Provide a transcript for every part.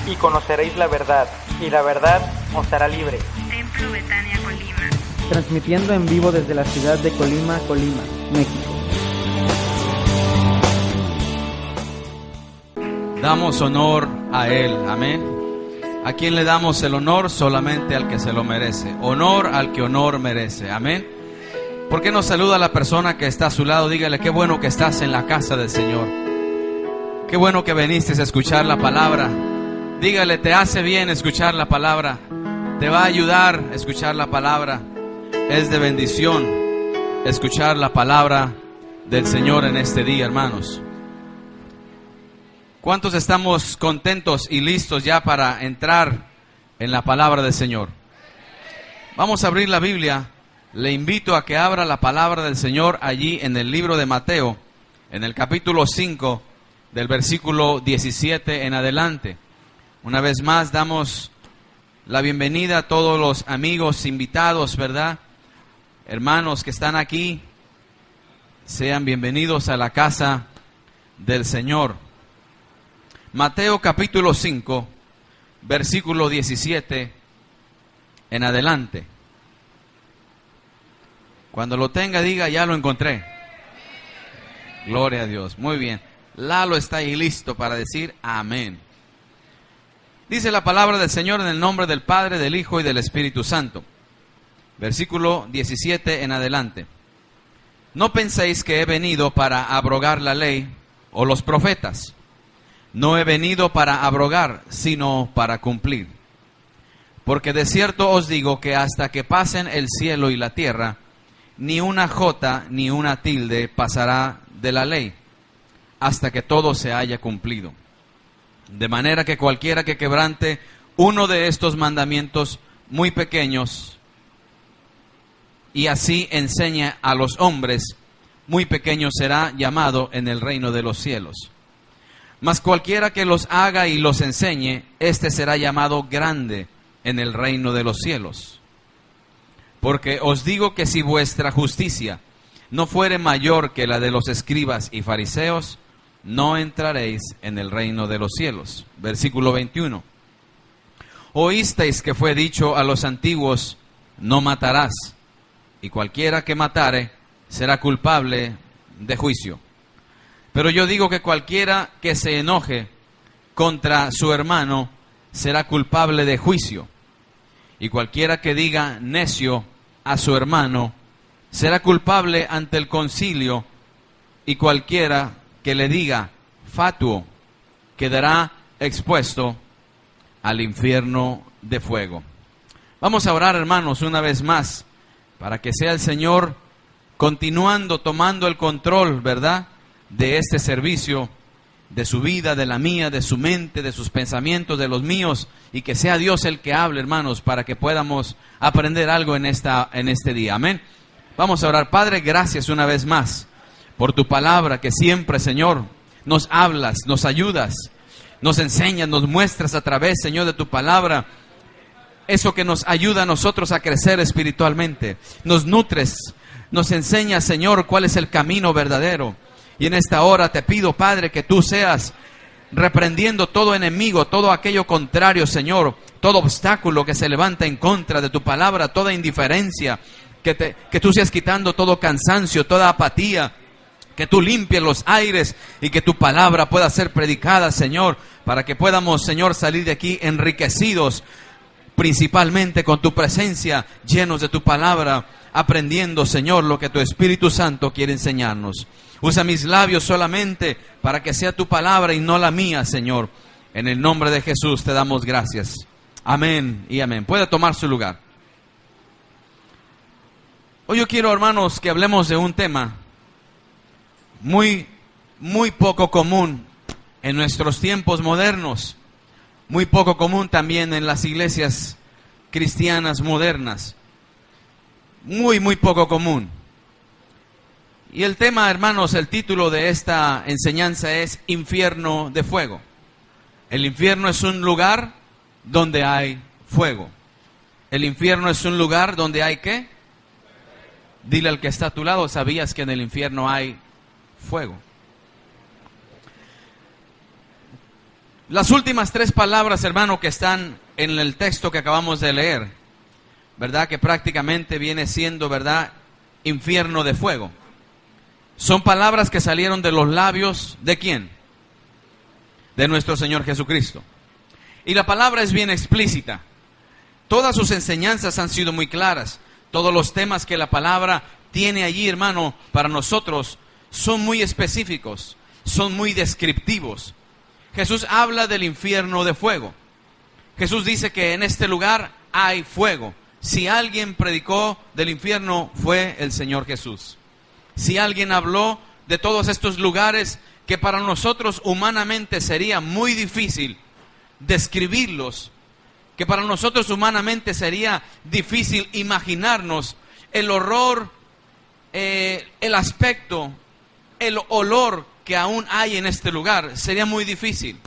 y conoceréis la verdad, y la verdad os hará libre. Templo Betania, Colima. Transmitiendo en vivo desde la ciudad de Colima, México. Damos honor a Él, amén. ¿A quién le damos el honor? Solamente al que se lo merece. Honor al que honor merece, amén. ¿Por qué no saluda a la persona que está a su lado? Dígale, qué bueno que estás en la casa del Señor. Qué bueno que viniste a escuchar la palabra. Dígale, te hace bien escuchar la palabra. Te va a ayudar a escuchar la palabra. Es de bendición escuchar la palabra del Señor en este día, hermanos. ¿Cuántos estamos contentos y listos ya para entrar en la palabra del Señor? Vamos a abrir la Biblia. Le invito a que abra la palabra del Señor allí en el libro de Mateo, en el capítulo 5, del versículo 17 en adelante. Una vez más damos la bienvenida a todos los amigos invitados, ¿verdad? Hermanos que están aquí, sean bienvenidos a la casa del Señor. Mateo capítulo 5, versículo 17 en adelante. Cuando lo tenga, diga, ya lo encontré. Gloria a Dios. Muy bien. Lalo está ahí listo para decir amén. Dice la palabra del Señor en el nombre del Padre, del Hijo y del Espíritu Santo. Versículo 17 en adelante. No penséis que he venido para abrogar la ley o los profetas. No he venido para abrogar, sino para cumplir. Porque de cierto os digo que hasta que pasen el cielo y la tierra, ni una jota ni una tilde pasará de la ley, hasta que todo se haya cumplido. De manera que cualquiera que quebrante uno de estos mandamientos muy pequeños, y así enseñe a los hombres, muy pequeño será llamado en el reino de los cielos. Mas cualquiera que los haga y los enseñe, éste será llamado grande en el reino de los cielos. Porque os digo que si vuestra justicia no fuere mayor que la de los escribas y fariseos, no entraréis en el reino de los cielos. Versículo 21. Oísteis que fue dicho a los antiguos, no matarás, y cualquiera que matare será culpable de juicio. Pero yo digo que cualquiera que se enoje contra su hermano será culpable de juicio. Y cualquiera que diga necio a su hermano será culpable ante el concilio. Y cualquiera que le diga fatuo quedará expuesto al infierno de fuego. Vamos a orar, hermanos, una vez más, para que sea el Señor continuando, tomando el control, ¿verdad?, de este servicio, de su vida, de la mía, de su mente, de sus pensamientos, de los míos, y que sea Dios el que hable, hermanos, para que podamos aprender algo en este día. Amén. Vamos a orar. Padre, gracias una vez más por tu palabra, que siempre, Señor, nos hablas, nos ayudas, nos enseñas, nos muestras a través, Señor, de tu palabra, eso que nos ayuda a nosotros a crecer espiritualmente. Nos nutres, nos enseñas, Señor, cuál es el camino verdadero. Y en esta hora te pido, Padre, que tú seas reprendiendo todo enemigo, todo aquello contrario, Señor, todo obstáculo que se levanta en contra de tu palabra, toda indiferencia, que tú seas quitando todo cansancio, toda apatía, que tú limpies los aires y que tu palabra pueda ser predicada, Señor, para que podamos, Señor, salir de aquí enriquecidos, principalmente con tu presencia, llenos de tu palabra, aprendiendo, Señor, lo que tu Espíritu Santo quiere enseñarnos. Usa mis labios solamente para que sea tu palabra y no la mía, Señor. En el nombre de Jesús te damos gracias. Amén y amén. Puede tomar su lugar. Hoy yo quiero, hermanos, que hablemos de un tema muy poco común en nuestros tiempos modernos. Muy poco común también en las iglesias cristianas modernas. Muy poco común. Y el tema, hermanos, el título de esta enseñanza es Infierno de Fuego. El infierno es un lugar donde hay fuego. El infierno es un lugar donde hay ¿qué? Dile al que está a tu lado, ¿sabías que en el infierno hay fuego? Las últimas 3 palabras, hermano, que están en el texto que acabamos de leer, ¿verdad? Que prácticamente viene siendo, ¿verdad? Infierno de fuego. Son palabras que salieron de los labios ¿de quién? De nuestro Señor Jesucristo. Y la palabra es bien explícita. Todas sus enseñanzas han sido muy claras. Todos los temas que la palabra tiene allí, hermano, para nosotros son muy específicos, son muy descriptivos. Jesús habla del infierno de fuego. Jesús dice que en este lugar hay fuego. Si alguien predicó del infierno fue el Señor Jesús. Si alguien habló de todos estos lugares que para nosotros humanamente sería muy difícil describirlos, que para nosotros humanamente sería difícil imaginarnos el horror, el aspecto, el olor que aún hay en este lugar, sería muy difícil.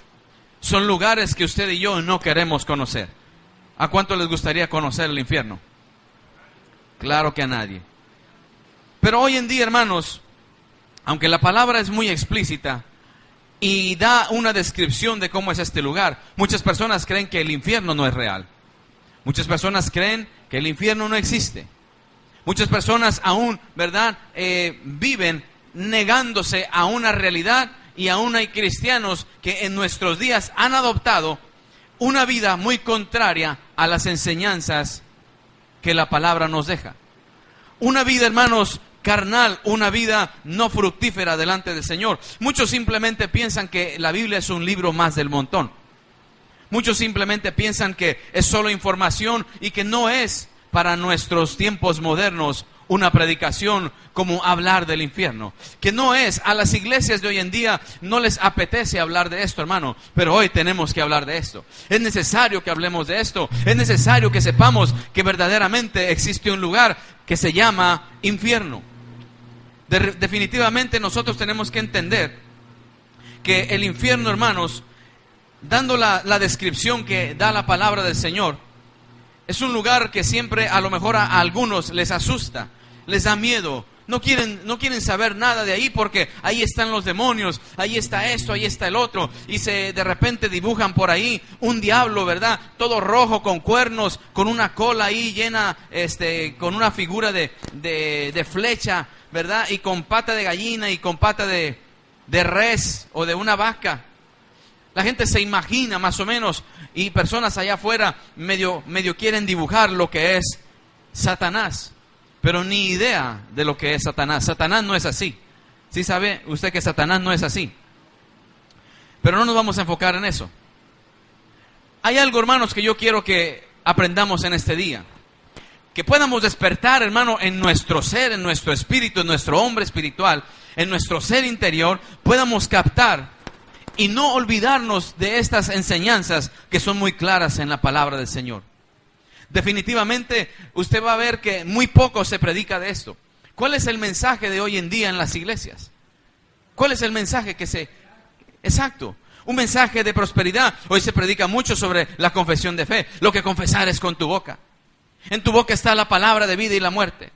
Son lugares que usted y yo no queremos conocer. ¿A cuánto les gustaría conocer el infierno? Claro que a nadie. Pero hoy en día, hermanos, aunque la palabra es muy explícita y da una descripción de cómo es este lugar, muchas personas creen que el infierno no es real. Muchas personas creen que el infierno no existe. Muchas personas aún, ¿verdad?, viven negándose a una realidad, y aún hay cristianos que en nuestros días han adoptado una vida muy contraria a las enseñanzas que la palabra nos deja. Una vida, hermanos, carnal, una vida no fructífera delante del Señor. Muchos simplemente piensan que la Biblia es un libro más del montón. Muchos simplemente piensan que es solo información y que no es para nuestros tiempos modernos una predicación como hablar del infierno. Que no es, a las iglesias de hoy en día no les apetece hablar de esto, hermano, pero hoy tenemos que hablar de esto. Es necesario que hablemos de esto. Es necesario que sepamos que verdaderamente existe un lugar que se llama infierno. Definitivamente nosotros tenemos que entender que el infierno, hermanos, dando la descripción que da la palabra del Señor, es un lugar que siempre a lo mejor a algunos les asusta, les da miedo. No quieren saber nada de ahí porque ahí están los demonios, ahí está esto, ahí está el otro. Y de repente dibujan por ahí un diablo, ¿verdad? Todo rojo, con cuernos, con una cola ahí llena, con una figura de flecha, ¿verdad? Y con pata de gallina y con pata de res o de una vaca. La gente se imagina más o menos, y personas allá afuera medio quieren dibujar lo que es Satanás, pero ni idea de lo que es Satanás. Satanás no es así. ¿Sí sabe usted que Satanás no es así? Pero no nos vamos a enfocar en eso. Hay algo, hermanos, que yo quiero que aprendamos en este día. Que podamos despertar, hermano, en nuestro ser, en nuestro espíritu, en nuestro hombre espiritual, en nuestro ser interior, podamos captar y no olvidarnos de estas enseñanzas que son muy claras en la palabra del Señor. Definitivamente usted va a ver que muy poco se predica de esto. ¿Cuál es el mensaje de hoy en día en las iglesias? ¿Cuál es el mensaje Exacto, un mensaje de prosperidad. Hoy se predica mucho sobre la confesión de fe. Lo que confesares con tu boca. En tu boca está la palabra de vida y la muerte.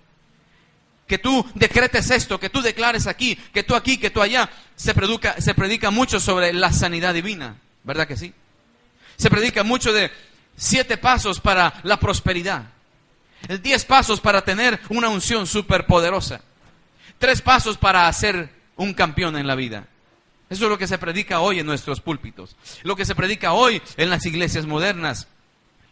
Que tú decretes esto, que tú declares aquí, que tú allá. Se predica mucho sobre la sanidad divina, ¿verdad que sí? Se predica mucho de 7 pasos para la prosperidad, 10 pasos para tener una unción superpoderosa, 3 pasos para ser un campeón en la vida. Eso es lo que se predica hoy en nuestros púlpitos, lo que se predica hoy en las iglesias modernas.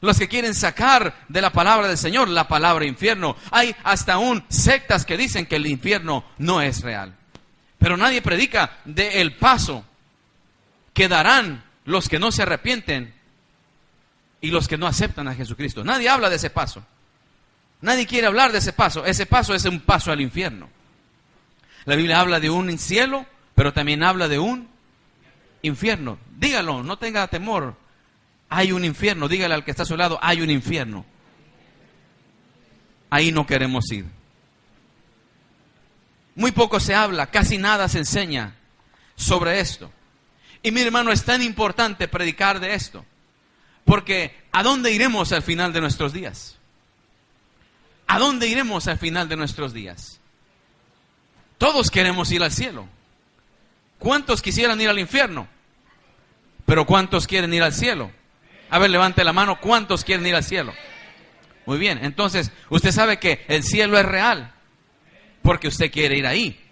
Los que quieren sacar de la palabra del Señor la palabra infierno. Hay hasta aún sectas que dicen que el infierno no es real. Pero nadie predica del paso que darán los que no se arrepienten y los que no aceptan a Jesucristo. Nadie habla de ese paso. Nadie quiere hablar de ese paso. Ese paso es un paso al infierno. La Biblia habla de un cielo, pero también habla de un infierno. Dígalo, no tenga temor. Hay un infierno, dígale al que está a su lado, hay un infierno. Ahí no queremos ir. Muy poco se habla, casi nada se enseña sobre esto. Y mi hermano, es tan importante predicar de esto, porque ¿a dónde iremos al final de nuestros días? ¿A dónde iremos al final de nuestros días? Todos queremos ir al cielo. ¿Cuántos quisieran ir al infierno? Pero ¿cuántos quieren ir al cielo? A ver, levante la mano, ¿cuántos quieren ir al cielo? Muy bien, entonces usted sabe que el cielo es real, porque usted quiere ir ahí.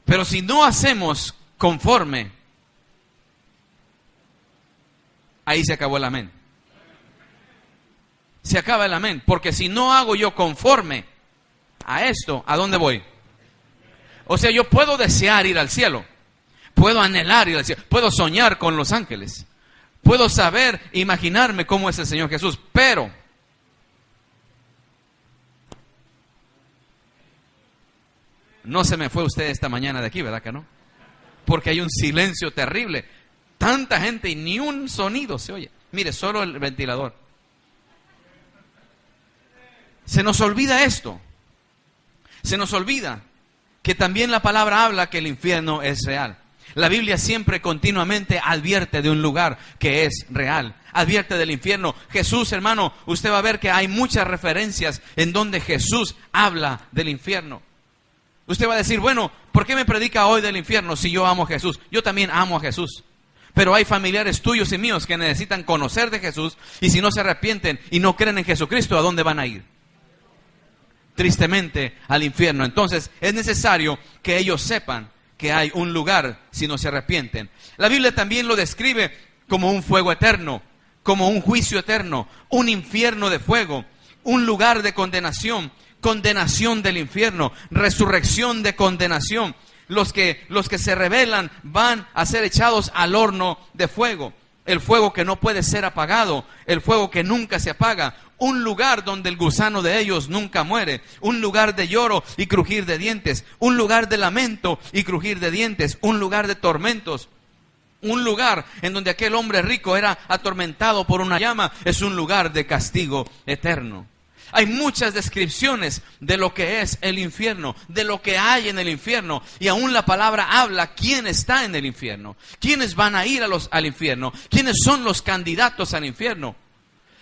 Pero si no hacemos conforme, ahí se acabó el amén. Se acaba el amén, porque si no hago yo conforme a esto, ¿a dónde voy? O sea, yo puedo desear ir al cielo, puedo anhelar ir al cielo, puedo soñar con los ángeles, puedo saber, imaginarme cómo es el Señor Jesús, pero no se me fue usted esta mañana de aquí, ¿verdad que no? Porque hay un silencio terrible, tanta gente y ni un sonido se oye. Mire, solo el ventilador. Se nos olvida esto. Se nos olvida que también la palabra habla que el infierno es real. La Biblia siempre continuamente advierte de un lugar que es real. Advierte del infierno. Jesús, hermano, usted va a ver que hay muchas referencias en donde Jesús habla del infierno. Usted va a decir, bueno, ¿por qué me predica hoy del infierno si yo amo a Jesús? Yo también amo a Jesús. Pero hay familiares tuyos y míos que necesitan conocer de Jesús y si no se arrepienten y no creen en Jesucristo, ¿a dónde van a ir? Tristemente al infierno. Entonces es necesario que ellos sepan que hay un lugar si no se arrepienten. La Biblia también lo describe como un fuego eterno, como un juicio eterno, un infierno de fuego, un lugar de condenación, condenación del infierno, resurrección de condenación. Los que se rebelan van a ser echados al horno de fuego. El fuego que no puede ser apagado, el fuego que nunca se apaga, un lugar donde el gusano de ellos nunca muere, un lugar de lloro y crujir de dientes, un lugar de lamento y crujir de dientes, un lugar de tormentos, un lugar en donde aquel hombre rico era atormentado por una llama, es un lugar de castigo eterno. Hay muchas descripciones de lo que es el infierno, de lo que hay en el infierno. Y aún la palabra habla quién está en el infierno, quiénes van a ir al infierno, quiénes son los candidatos al infierno.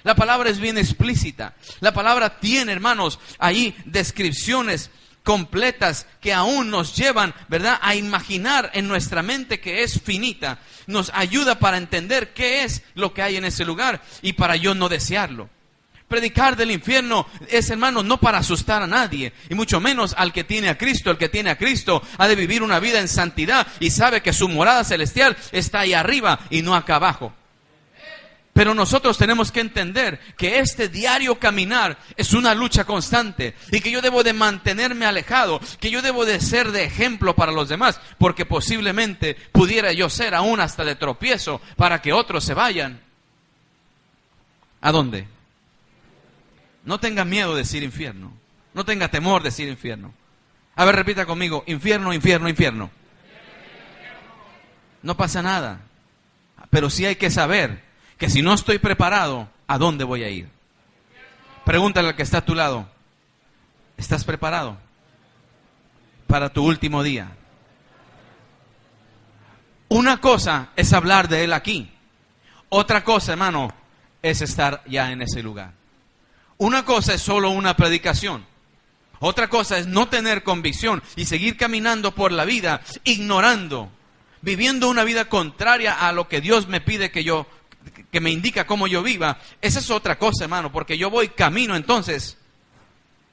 La palabra es bien explícita. La palabra tiene, hermanos, ahí descripciones completas que aún nos llevan, ¿verdad?, a imaginar en nuestra mente que es finita. Nos ayuda para entender qué es lo que hay en ese lugar y para yo no desearlo. Predicar del infierno es, hermano, no para asustar a nadie, y mucho menos al que tiene a Cristo. El que tiene a Cristo ha de vivir una vida en santidad y sabe que su morada celestial está ahí arriba y no acá abajo. Pero nosotros tenemos que entender que este diario caminar es una lucha constante y que yo debo de mantenerme alejado, que yo debo de ser de ejemplo para los demás, porque posiblemente pudiera yo ser aún hasta de tropiezo para que otros se vayan. ¿A dónde? No tenga miedo de decir infierno. No tenga temor de decir infierno. A ver, repita conmigo, infierno, infierno, infierno. No pasa nada. Pero sí hay que saber que si no estoy preparado, ¿a dónde voy a ir? Pregúntale al que está a tu lado, ¿estás preparado para tu último día? Una cosa es hablar de él aquí. Otra cosa, hermano, es estar ya en ese lugar. Una cosa es solo una predicación. Otra cosa es no tener convicción y seguir caminando por la vida, ignorando, viviendo una vida contraria a lo que Dios me pide que me indica cómo yo viva. Esa es otra cosa, hermano, porque yo voy camino entonces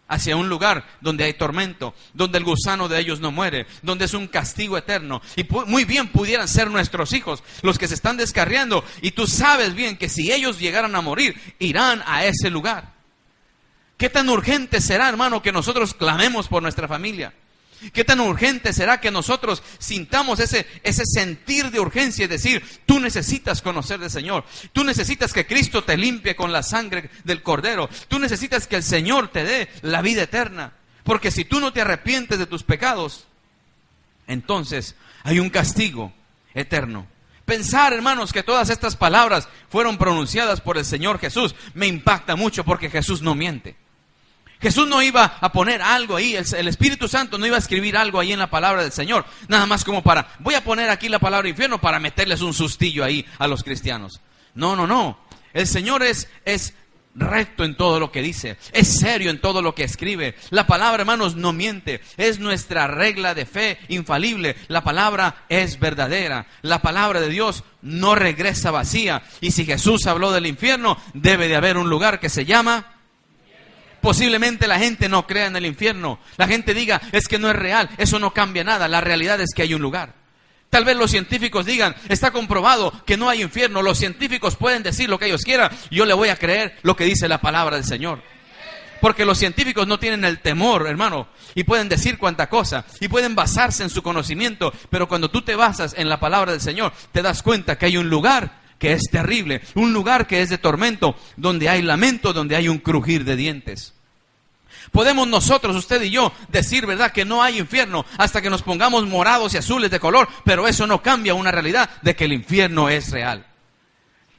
hacia un lugar donde hay tormento, donde el gusano de ellos no muere, donde es un castigo eterno. Y muy bien pudieran ser nuestros hijos los que se están descarriando, y tú sabes bien que si ellos llegaran a morir, irán a ese lugar. ¿Qué tan urgente será, hermano, que nosotros clamemos por nuestra familia? ¿Qué tan urgente será que nosotros sintamos ese sentir de urgencia y decir, tú necesitas conocer del Señor, tú necesitas que Cristo te limpie con la sangre del Cordero, tú necesitas que el Señor te dé la vida eterna? Porque si tú no te arrepientes de tus pecados, entonces hay un castigo eterno. Pensar, hermanos, que todas estas palabras fueron pronunciadas por el Señor Jesús me impacta mucho, porque Jesús no miente. Jesús no iba a poner algo ahí, el Espíritu Santo no iba a escribir algo ahí en la palabra del Señor, nada más como voy a poner aquí la palabra infierno para meterles un sustillo ahí a los cristianos. No. El Señor es recto en todo lo que dice, es serio en todo lo que escribe. La palabra, hermanos, no miente, es nuestra regla de fe infalible. La palabra es verdadera, la palabra de Dios no regresa vacía. Y si Jesús habló del infierno, debe de haber un lugar que se llama... Posiblemente la gente no crea en el infierno, la gente diga, es que no es real, eso no cambia nada, la realidad es que hay un lugar. Tal vez los científicos digan, está comprobado que no hay infierno, los científicos pueden decir lo que ellos quieran, yo le voy a creer lo que dice la palabra del Señor. Porque los científicos no tienen el temor, hermano, y pueden decir cuanta cosa, y pueden basarse en su conocimiento, pero cuando tú te basas en la palabra del Señor, te das cuenta que hay un lugar que es terrible, un lugar que es de tormento, donde hay lamento, donde hay un crujir de dientes. Podemos nosotros, usted y yo, decir, ¿verdad?, que no hay infierno hasta que nos pongamos morados y azules de color, pero eso no cambia una realidad de que el infierno es real.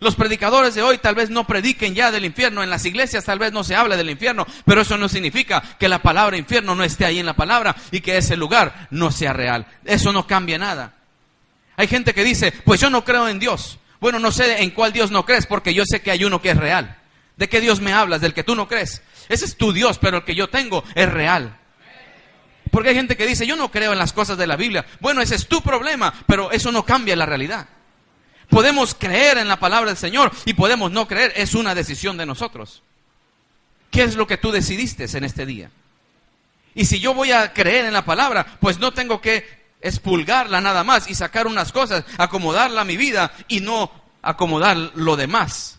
Los predicadores de hoy tal vez no prediquen ya del infierno, en las iglesias tal vez no se habla del infierno, pero eso no significa que la palabra infierno no esté ahí en la palabra y que ese lugar no sea real. Eso no cambia nada. Hay gente que dice, pues yo no creo en Dios. Bueno, no sé en cuál Dios no crees, porque yo sé que hay uno que es real. ¿De qué Dios me hablas? Del que tú no crees. Ese es tu Dios, pero el que yo tengo es real. Porque hay gente que dice, yo no creo en las cosas de la Biblia. Bueno, ese es tu problema, pero eso no cambia la realidad. Podemos creer en la palabra del Señor y podemos no creer, es una decisión de nosotros. ¿Qué es lo que tú decidiste en este día? Y si yo voy a creer en la palabra, pues no tengo que expulgarla nada más y sacar unas cosas, acomodarla a mi vida y no acomodar lo demás.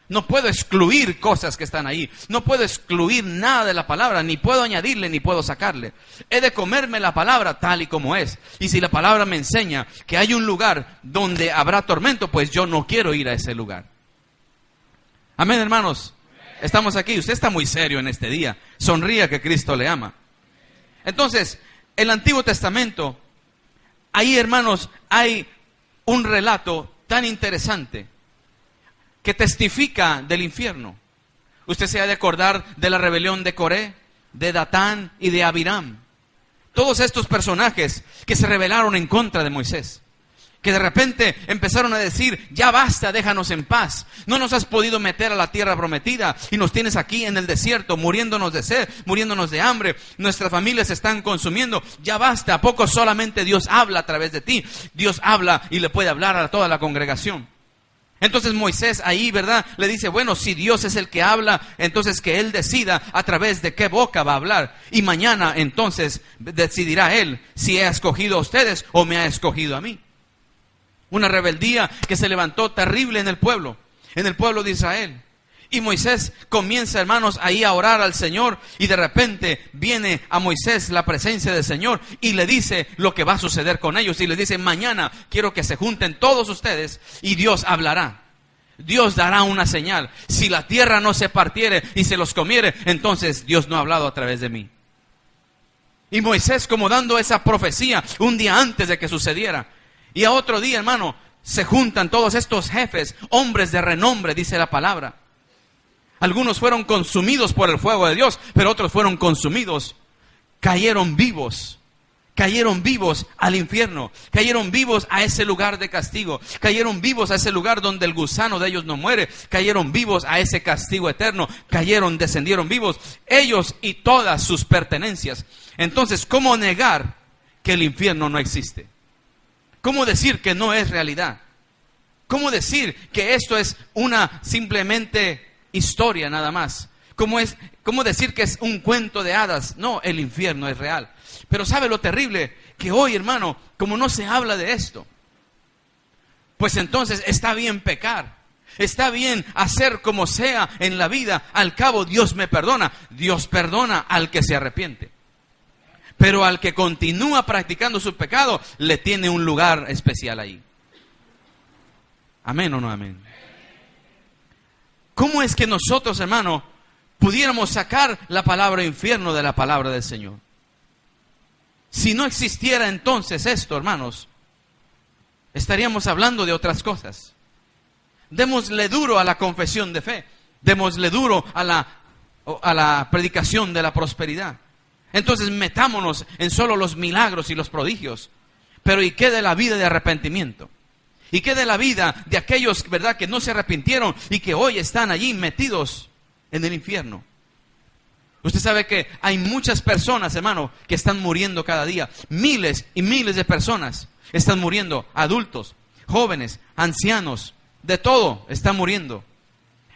No puedo excluir cosas que están ahí, no puedo excluir nada de la palabra, ni puedo añadirle ni puedo sacarle. He de comerme la palabra tal y como es. Y si la palabra me enseña que hay un lugar donde habrá tormento, pues yo no quiero ir a ese lugar. Amén, hermanos. Estamos aquí, usted está muy serio en este día. Sonría que Cristo le ama. Entonces, el Antiguo Testamento, ahí, hermanos, hay un relato tan interesante que testifica del infierno. Usted se ha de acordar de la rebelión de Coré, de Datán y de Abiram. Todos estos personajes que se rebelaron en contra de Moisés, que de repente empezaron a decir, ya basta, déjanos en paz. No nos has podido meter a la tierra prometida y nos tienes aquí en el desierto, muriéndonos de sed, muriéndonos de hambre. Nuestras familias se están consumiendo. Ya basta, ¿a poco solamente Dios habla a través de ti? Dios habla y le puede hablar a toda la congregación. Entonces Moisés ahí, ¿verdad?, le dice, bueno, si Dios es el que habla, entonces que Él decida a través de qué boca va a hablar. Y mañana entonces decidirá Él si ha escogido a ustedes o me ha escogido a mí. Una rebeldía que se levantó terrible en el pueblo de Israel. Y Moisés comienza, hermanos, ahí a orar al Señor, y de repente viene a Moisés la presencia del Señor y le dice lo que va a suceder con ellos. Y les dice, mañana quiero que se junten todos ustedes y Dios hablará. Dios dará una señal. Si la tierra no se partiere y se los comiere, entonces Dios no ha hablado a través de mí. Y Moisés como dando esa profecía un día antes de que sucediera. Y a otro día, hermano, se juntan todos estos jefes, hombres de renombre, dice la palabra. Algunos fueron consumidos por el fuego de Dios, pero otros fueron consumidos. Cayeron vivos al infierno, cayeron vivos a ese lugar de castigo, cayeron vivos a ese lugar donde el gusano de ellos no muere, cayeron vivos a ese castigo eterno, descendieron vivos, ellos y todas sus pertenencias. Entonces, ¿cómo negar que el infierno no existe? ¿Cómo decir que no es realidad? ¿Cómo decir que esto es una simplemente historia nada más? ¿Cómo decir que es un cuento de hadas? No, el infierno es real. Pero ¿sabe lo terrible? Que hoy, hermano, como no se habla de esto, pues entonces está bien pecar. Está bien hacer como sea en la vida. Al cabo Dios me perdona. Dios perdona al que se arrepiente. Pero al que continúa practicando su pecado, le tiene un lugar especial ahí. ¿Amén o no amén? ¿Cómo es que nosotros, hermano, pudiéramos sacar la palabra infierno de la palabra del Señor? Si no existiera entonces esto, hermanos, estaríamos hablando de otras cosas. Démosle duro a la confesión de fe. Démosle duro a la predicación de la prosperidad. Entonces metámonos en solo los milagros y los prodigios. Pero ¿y qué de la vida de arrepentimiento? ¿Y qué de la vida de aquellos, verdad, que no se arrepintieron y que hoy están allí metidos en el infierno. Usted sabe que hay muchas personas, hermano, que están muriendo cada día. Miles y miles de personas están muriendo. Adultos, jóvenes, ancianos, de todo están muriendo.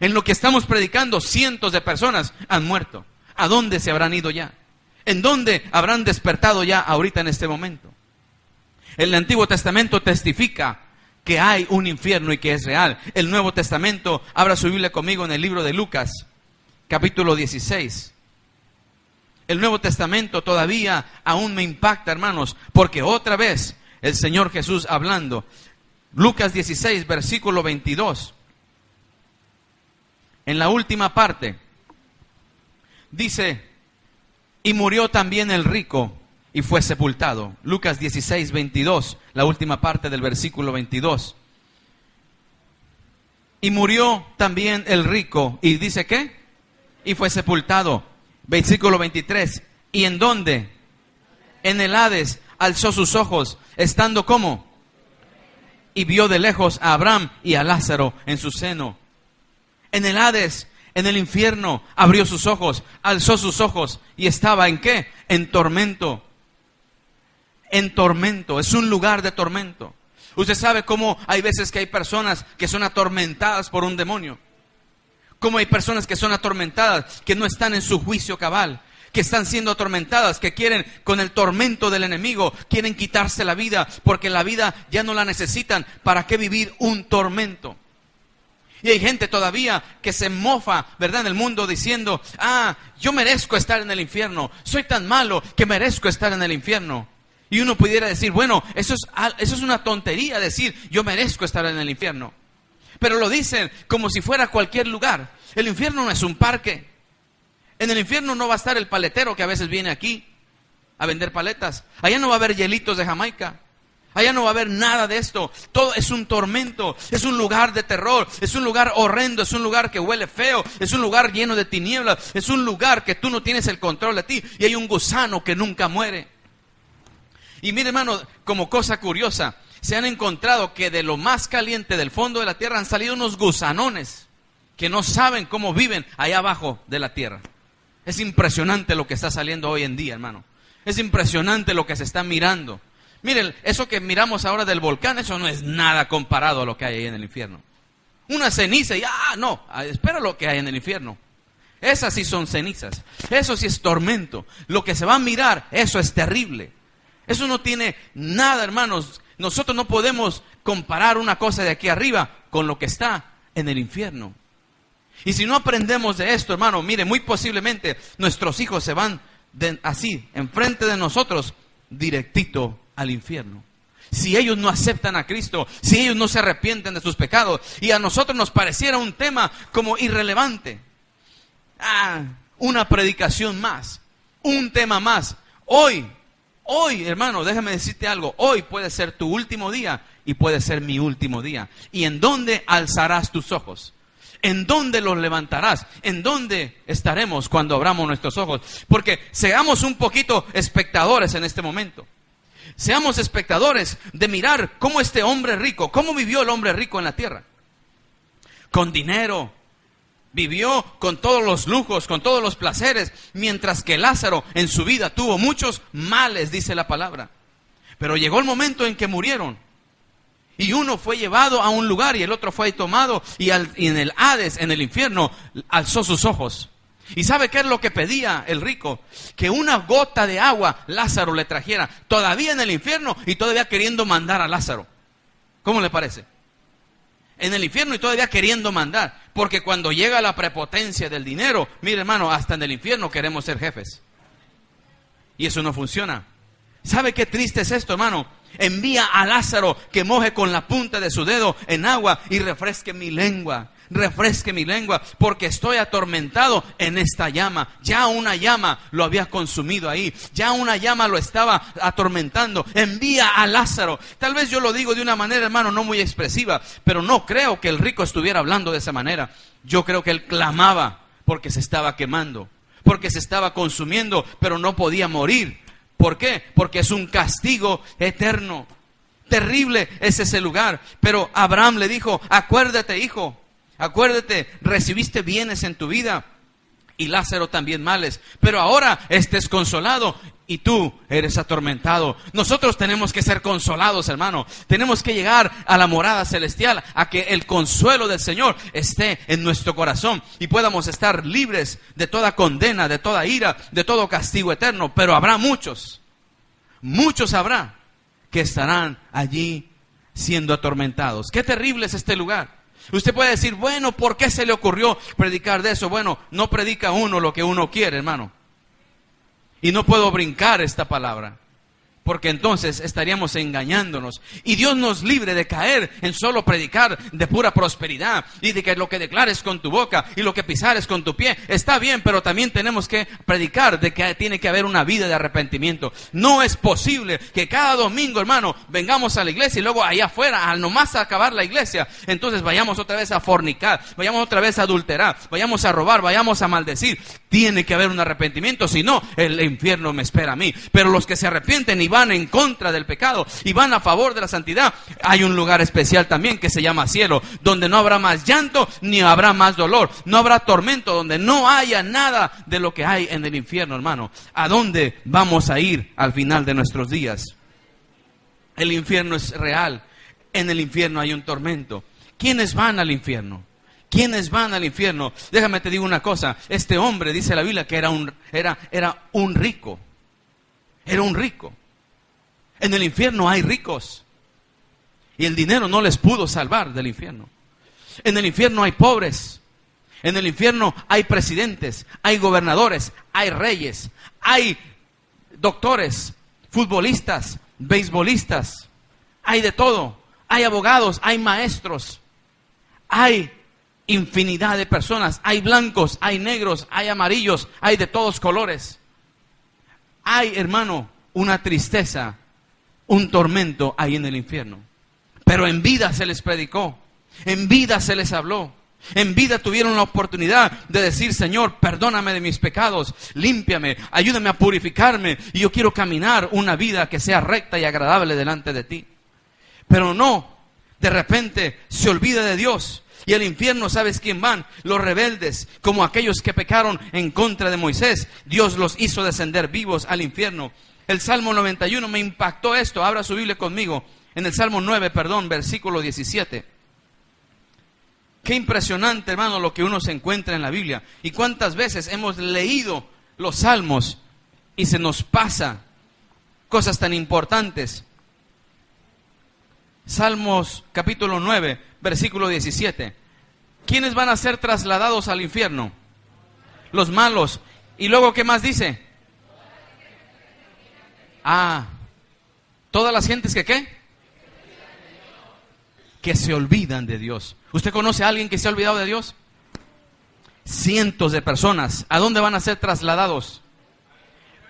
En lo que estamos predicando, cientos de personas han muerto. ¿A dónde se habrán ido ya? ¿En dónde habrán despertado ya ahorita en este momento? El Antiguo Testamento testifica que hay un infierno y que es real. El Nuevo Testamento, abra su Biblia conmigo en el libro de Lucas, capítulo 16. El Nuevo Testamento todavía aún me impacta, hermanos, porque otra vez el Señor Jesús hablando. Lucas 16, versículo 22. En la última parte, dice, y murió también el rico y fue sepultado. Lucas 16, 22, la última parte del versículo 22. Y murió también el rico, y dice ¿qué? Y fue sepultado. Versículo 23. ¿Y en dónde? En el Hades alzó sus ojos, estando ¿cómo? Y vio de lejos a Abraham y a Lázaro en su seno. En el Hades, en el infierno, abrió sus ojos, alzó sus ojos y estaba ¿en qué? En tormento. En tormento, es un lugar de tormento. Usted sabe cómo hay veces que hay personas que son atormentadas por un demonio. Cómo hay personas que son atormentadas, que no están en su juicio cabal, que están siendo atormentadas, que quieren con el tormento del enemigo, quieren quitarse la vida, porque la vida ya no la necesitan. ¿Para qué vivir un tormento? Y hay gente todavía que se mofa, ¿verdad?, en el mundo diciendo, yo merezco estar en el infierno, soy tan malo que merezco estar en el infierno. Y uno pudiera decir, bueno, eso es una tontería decir, yo merezco estar en el infierno. Pero lo dicen como si fuera cualquier lugar. El infierno no es un parque. En el infierno no va a estar el paletero que a veces viene aquí a vender paletas. Allá no va a haber hielitos de Jamaica. Allá no va a haber nada de esto. Todo es un tormento, es un lugar de terror, es un lugar horrendo, es un lugar que huele feo, es un lugar lleno de tinieblas, es un lugar que tú no tienes el control de ti y hay un gusano que nunca muere. Y mire, hermano, como cosa curiosa, se han encontrado que de lo más caliente del fondo de la tierra han salido unos gusanones que no saben cómo viven allá abajo de la tierra. Es impresionante lo que está saliendo hoy en día, hermano. Es impresionante lo que se está mirando. Miren, eso que miramos ahora del volcán, eso no es nada comparado a lo que hay ahí en el infierno. Una ceniza y espera lo que hay en el infierno. Esas sí son cenizas. Eso sí es tormento. Lo que se va a mirar, eso es terrible. Eso no tiene nada, hermanos. Nosotros no podemos comparar una cosa de aquí arriba con lo que está en el infierno. Y si no aprendemos de esto, hermano, mire, muy posiblemente nuestros hijos se van así, enfrente de nosotros, directito al infierno. Si ellos no aceptan a Cristo, si ellos no se arrepienten de sus pecados, y a nosotros nos pareciera un tema como irrelevante. Una predicación más, un tema más. Hoy, hermano, déjame decirte algo. Hoy puede ser tu último día y puede ser mi último día. ¿Y en dónde alzarás tus ojos? ¿En dónde los levantarás? ¿En dónde estaremos cuando abramos nuestros ojos? Porque seamos un poquito espectadores en este momento. Seamos espectadores de mirar cómo este hombre rico, cómo vivió el hombre rico en la tierra. Con dinero. Vivió con todos los lujos, con todos los placeres, mientras que Lázaro en su vida tuvo muchos males, dice la palabra. Pero llegó el momento en que murieron. Y uno fue llevado a un lugar y el otro fue tomado y en el Hades, en el infierno, alzó sus ojos. ¿Y sabe qué es lo que pedía el rico? Que una gota de agua Lázaro le trajera, todavía en el infierno y todavía queriendo mandar a Lázaro. ¿Cómo le parece? En el infierno y todavía queriendo mandar. Porque cuando llega la prepotencia del dinero, mire, hermano, hasta en el infierno queremos ser jefes. Y eso no funciona. ¿Sabe qué triste es esto, hermano? Envía a Lázaro que moje con la punta de su dedo en agua y refresque mi lengua. Refresque mi lengua, porque estoy atormentado en esta llama. Ya una llama lo había consumido ahí. Ya una llama lo estaba atormentando. Envía a Lázaro. Tal vez yo lo digo de una manera, hermano, no muy expresiva, pero no creo que el rico estuviera hablando de esa manera. Yo creo que él clamaba porque se estaba quemando, porque se estaba consumiendo, pero no podía morir. ¿Por qué? Porque es un castigo eterno. Terrible es ese lugar. Pero Abraham le dijo, acuérdate, hijo. Acuérdate, recibiste bienes en tu vida, y Lázaro también males, pero ahora estés consolado y tú eres atormentado. Nosotros tenemos que ser consolados, hermano. Tenemos que llegar a la morada celestial, a que el consuelo del Señor esté en nuestro corazón y podamos estar libres de toda condena, de toda ira, de todo castigo eterno. Pero habrá muchos habrá que estarán allí siendo atormentados. Qué terrible es este lugar. Usted puede decir, bueno, ¿por qué se le ocurrió predicar de eso? Bueno, no predica uno lo que uno quiere, hermano. Y no puedo brincar esta palabra, porque entonces estaríamos engañándonos. Y Dios nos libre de caer en solo predicar de pura prosperidad y de que lo que declares con tu boca y lo que pisares con tu pie está bien, pero también tenemos que predicar de que tiene que haber una vida de arrepentimiento. No es posible que cada domingo, hermano, vengamos a la iglesia y luego allá afuera, al nomás acabar la iglesia, entonces vayamos otra vez a fornicar, vayamos otra vez a adulterar, vayamos a robar, vayamos a maldecir. Tiene que haber un arrepentimiento, si no, el infierno me espera a mí. Pero los que se arrepienten y van en contra del pecado y van a favor de la santidad, hay un lugar especial también que se llama cielo, donde no habrá más llanto ni habrá más dolor, no habrá tormento, donde no haya nada de lo que hay en el infierno, hermano. ¿A dónde vamos a ir al final de nuestros días? El infierno es real. En el infierno hay un tormento. ¿Quiénes van al infierno? ¿Quiénes van al infierno? Déjame te digo una cosa. Este hombre, dice la Biblia, que era un rico. Era un rico. En el infierno hay ricos. Y el dinero no les pudo salvar del infierno. En el infierno hay pobres. En el infierno hay presidentes, hay gobernadores, hay reyes, hay doctores, futbolistas, beisbolistas. Hay de todo. Hay abogados, hay maestros. Hay infinidad de personas. Hay blancos, hay negros, hay amarillos, hay de todos colores. Hay, hermano, una tristeza, un tormento ahí en el infierno. Pero en vida se les predicó, en vida se les habló, en vida tuvieron la oportunidad de decir, Señor, perdóname de mis pecados, límpiame, ayúdame a purificarme, y yo quiero caminar una vida que sea recta y agradable delante de ti. Pero no, de repente se olvida de Dios. Y al infierno, ¿sabes quién van? Los rebeldes, como aquellos que pecaron en contra de Moisés. Dios los hizo descender vivos al infierno. El Salmo 91 me impactó esto. Abra su Biblia conmigo. En el Salmo 9, versículo 17. Qué impresionante, hermano, lo que uno se encuentra en la Biblia. Y cuántas veces hemos leído los salmos y se nos pasa cosas tan importantes. Salmos capítulo 9, versículo 17. ¿Quiénes van a ser trasladados al infierno? Los malos. Y luego, ¿qué más dice? Todas las gentes que ¿qué? Que se olvidan de Dios. ¿Usted conoce a alguien que se ha olvidado de Dios? Cientos de personas. ¿A dónde van a ser trasladados?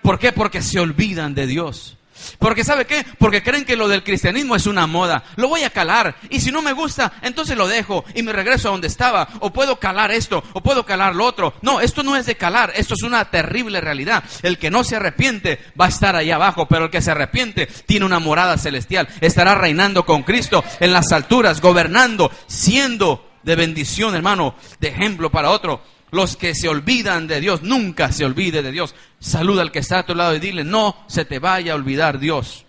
¿Por qué? Porque se olvidan de Dios. Porque ¿sabe qué? Porque creen que lo del cristianismo es una moda. Lo voy a calar. Y si no me gusta, entonces lo dejo y me regreso a donde estaba. O puedo calar esto, o puedo calar lo otro. No, esto no es de calar. Esto es una terrible realidad. El que no se arrepiente va a estar allá abajo. Pero el que se arrepiente tiene una morada celestial. Estará reinando con Cristo en las alturas, gobernando, siendo de bendición, hermano, de ejemplo para otro. Los que se olvidan de Dios, nunca se olvide de Dios. Saluda al que está a tu lado y dile, no se te vaya a olvidar Dios.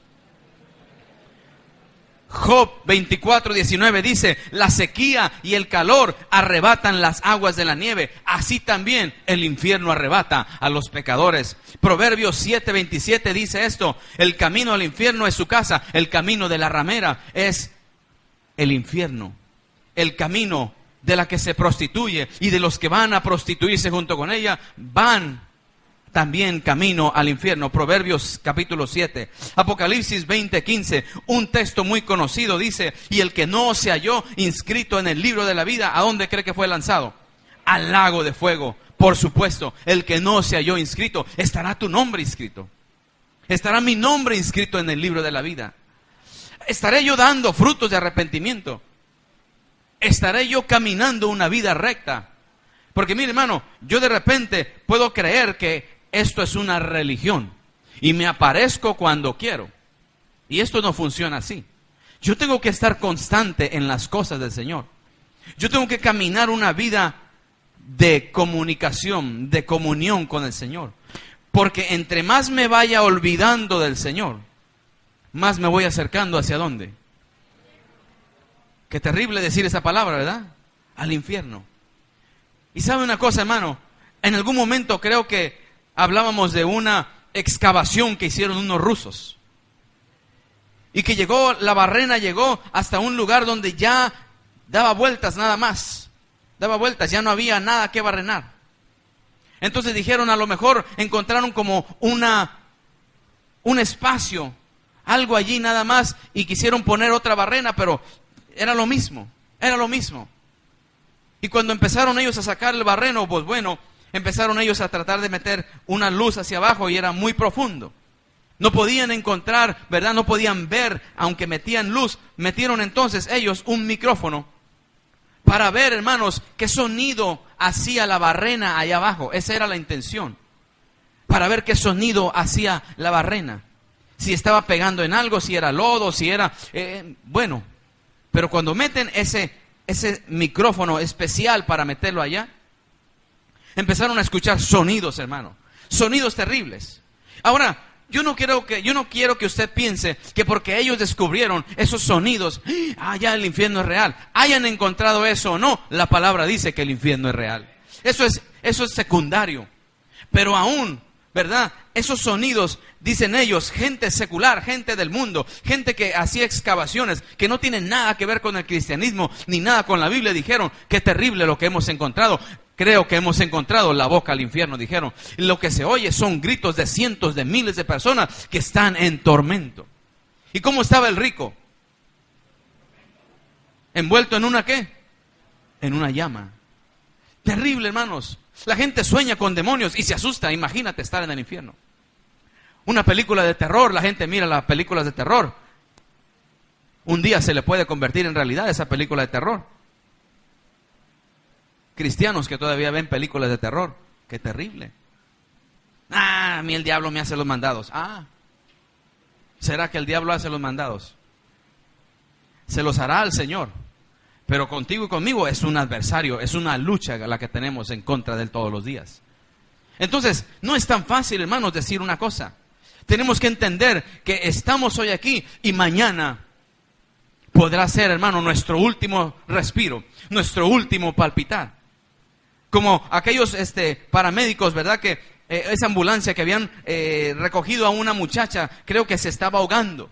Job 24:19 dice, la sequía y el calor arrebatan las aguas de la nieve. Así también el infierno arrebata a los pecadores. Proverbios 7:27 dice esto, el camino al infierno es su casa, el camino de la ramera es el infierno. El camino de la que se prostituye y de los que van a prostituirse junto con ella, van también camino al infierno. Proverbios capítulo 7. Apocalipsis 20:15, un texto muy conocido, dice, y el que no se halló inscrito en el libro de la vida, ¿a dónde cree que fue lanzado? Al lago de fuego. Por supuesto, el que no se halló inscrito, estará tu nombre inscrito. Estará mi nombre inscrito en el libro de la vida. Estaré yo dando frutos de arrepentimiento. Estaré yo caminando una vida recta. Porque mire, hermano, yo de repente puedo creer que esto es una religión y me aparezco cuando quiero. Y esto no funciona así. Yo tengo que estar constante en las cosas del Señor. Yo tengo que caminar una vida de comunicación, de comunión con el Señor. Porque entre más me vaya olvidando del Señor, más me voy acercando ¿hacia dónde? Qué terrible decir esa palabra, ¿verdad? Al infierno. Y sabe una cosa, hermano, en algún momento creo que hablábamos de una excavación que hicieron unos rusos. Y que la barrena llegó hasta un lugar donde ya daba vueltas nada más. Daba vueltas, ya no había nada que barrenar. Entonces dijeron, a lo mejor encontraron como un espacio, algo allí nada más, y quisieron poner otra barrena, pero era lo mismo. Y cuando empezaron ellos a sacar el barreno, pues bueno, empezaron ellos a tratar de meter una luz hacia abajo y era muy profundo. No podían encontrar, ¿verdad? No podían ver, aunque metían luz. Metieron entonces ellos un micrófono para ver, hermanos, qué sonido hacía la barrena allá abajo. Esa era la intención. Para ver qué sonido hacía la barrena. Si estaba pegando en algo, si era lodo, si era... bueno, pero cuando meten ese micrófono especial para meterlo allá, empezaron a escuchar sonidos, hermano. Sonidos terribles. Ahora, yo no quiero que usted piense que porque ellos descubrieron esos sonidos, ya el infierno es real. Hayan encontrado eso o no, la palabra dice que el infierno es real. Eso es secundario. Pero aún, ¿verdad? Esos sonidos, dicen ellos, gente secular, gente del mundo, gente que hacía excavaciones, que no tienen nada que ver con el cristianismo, ni nada con la Biblia, dijeron, qué terrible lo que hemos encontrado. Creo que hemos encontrado la boca al infierno, dijeron. Lo que se oye son gritos de cientos de miles de personas que están en tormento. ¿Y cómo estaba el rico? ¿Envuelto en una qué? En una llama. Terrible, hermanos. La gente sueña con demonios y se asusta. Imagínate estar en el infierno. Una película de terror, la gente mira las películas de terror. Un día se le puede convertir en realidad esa película de terror. Cristianos que todavía ven películas de terror. Qué terrible. A mí el diablo me hace los mandados. ¿Será que el diablo hace los mandados? Se los hará al Señor. Pero contigo y conmigo es un adversario, es una lucha la que tenemos en contra de él todos los días. Entonces, no es tan fácil, hermanos, decir una cosa. Tenemos que entender que estamos hoy aquí y mañana podrá ser, hermano, nuestro último respiro, nuestro último palpitar. Como aquellos paramédicos, ¿verdad? Que esa ambulancia que habían recogido a una muchacha, creo que se estaba ahogando.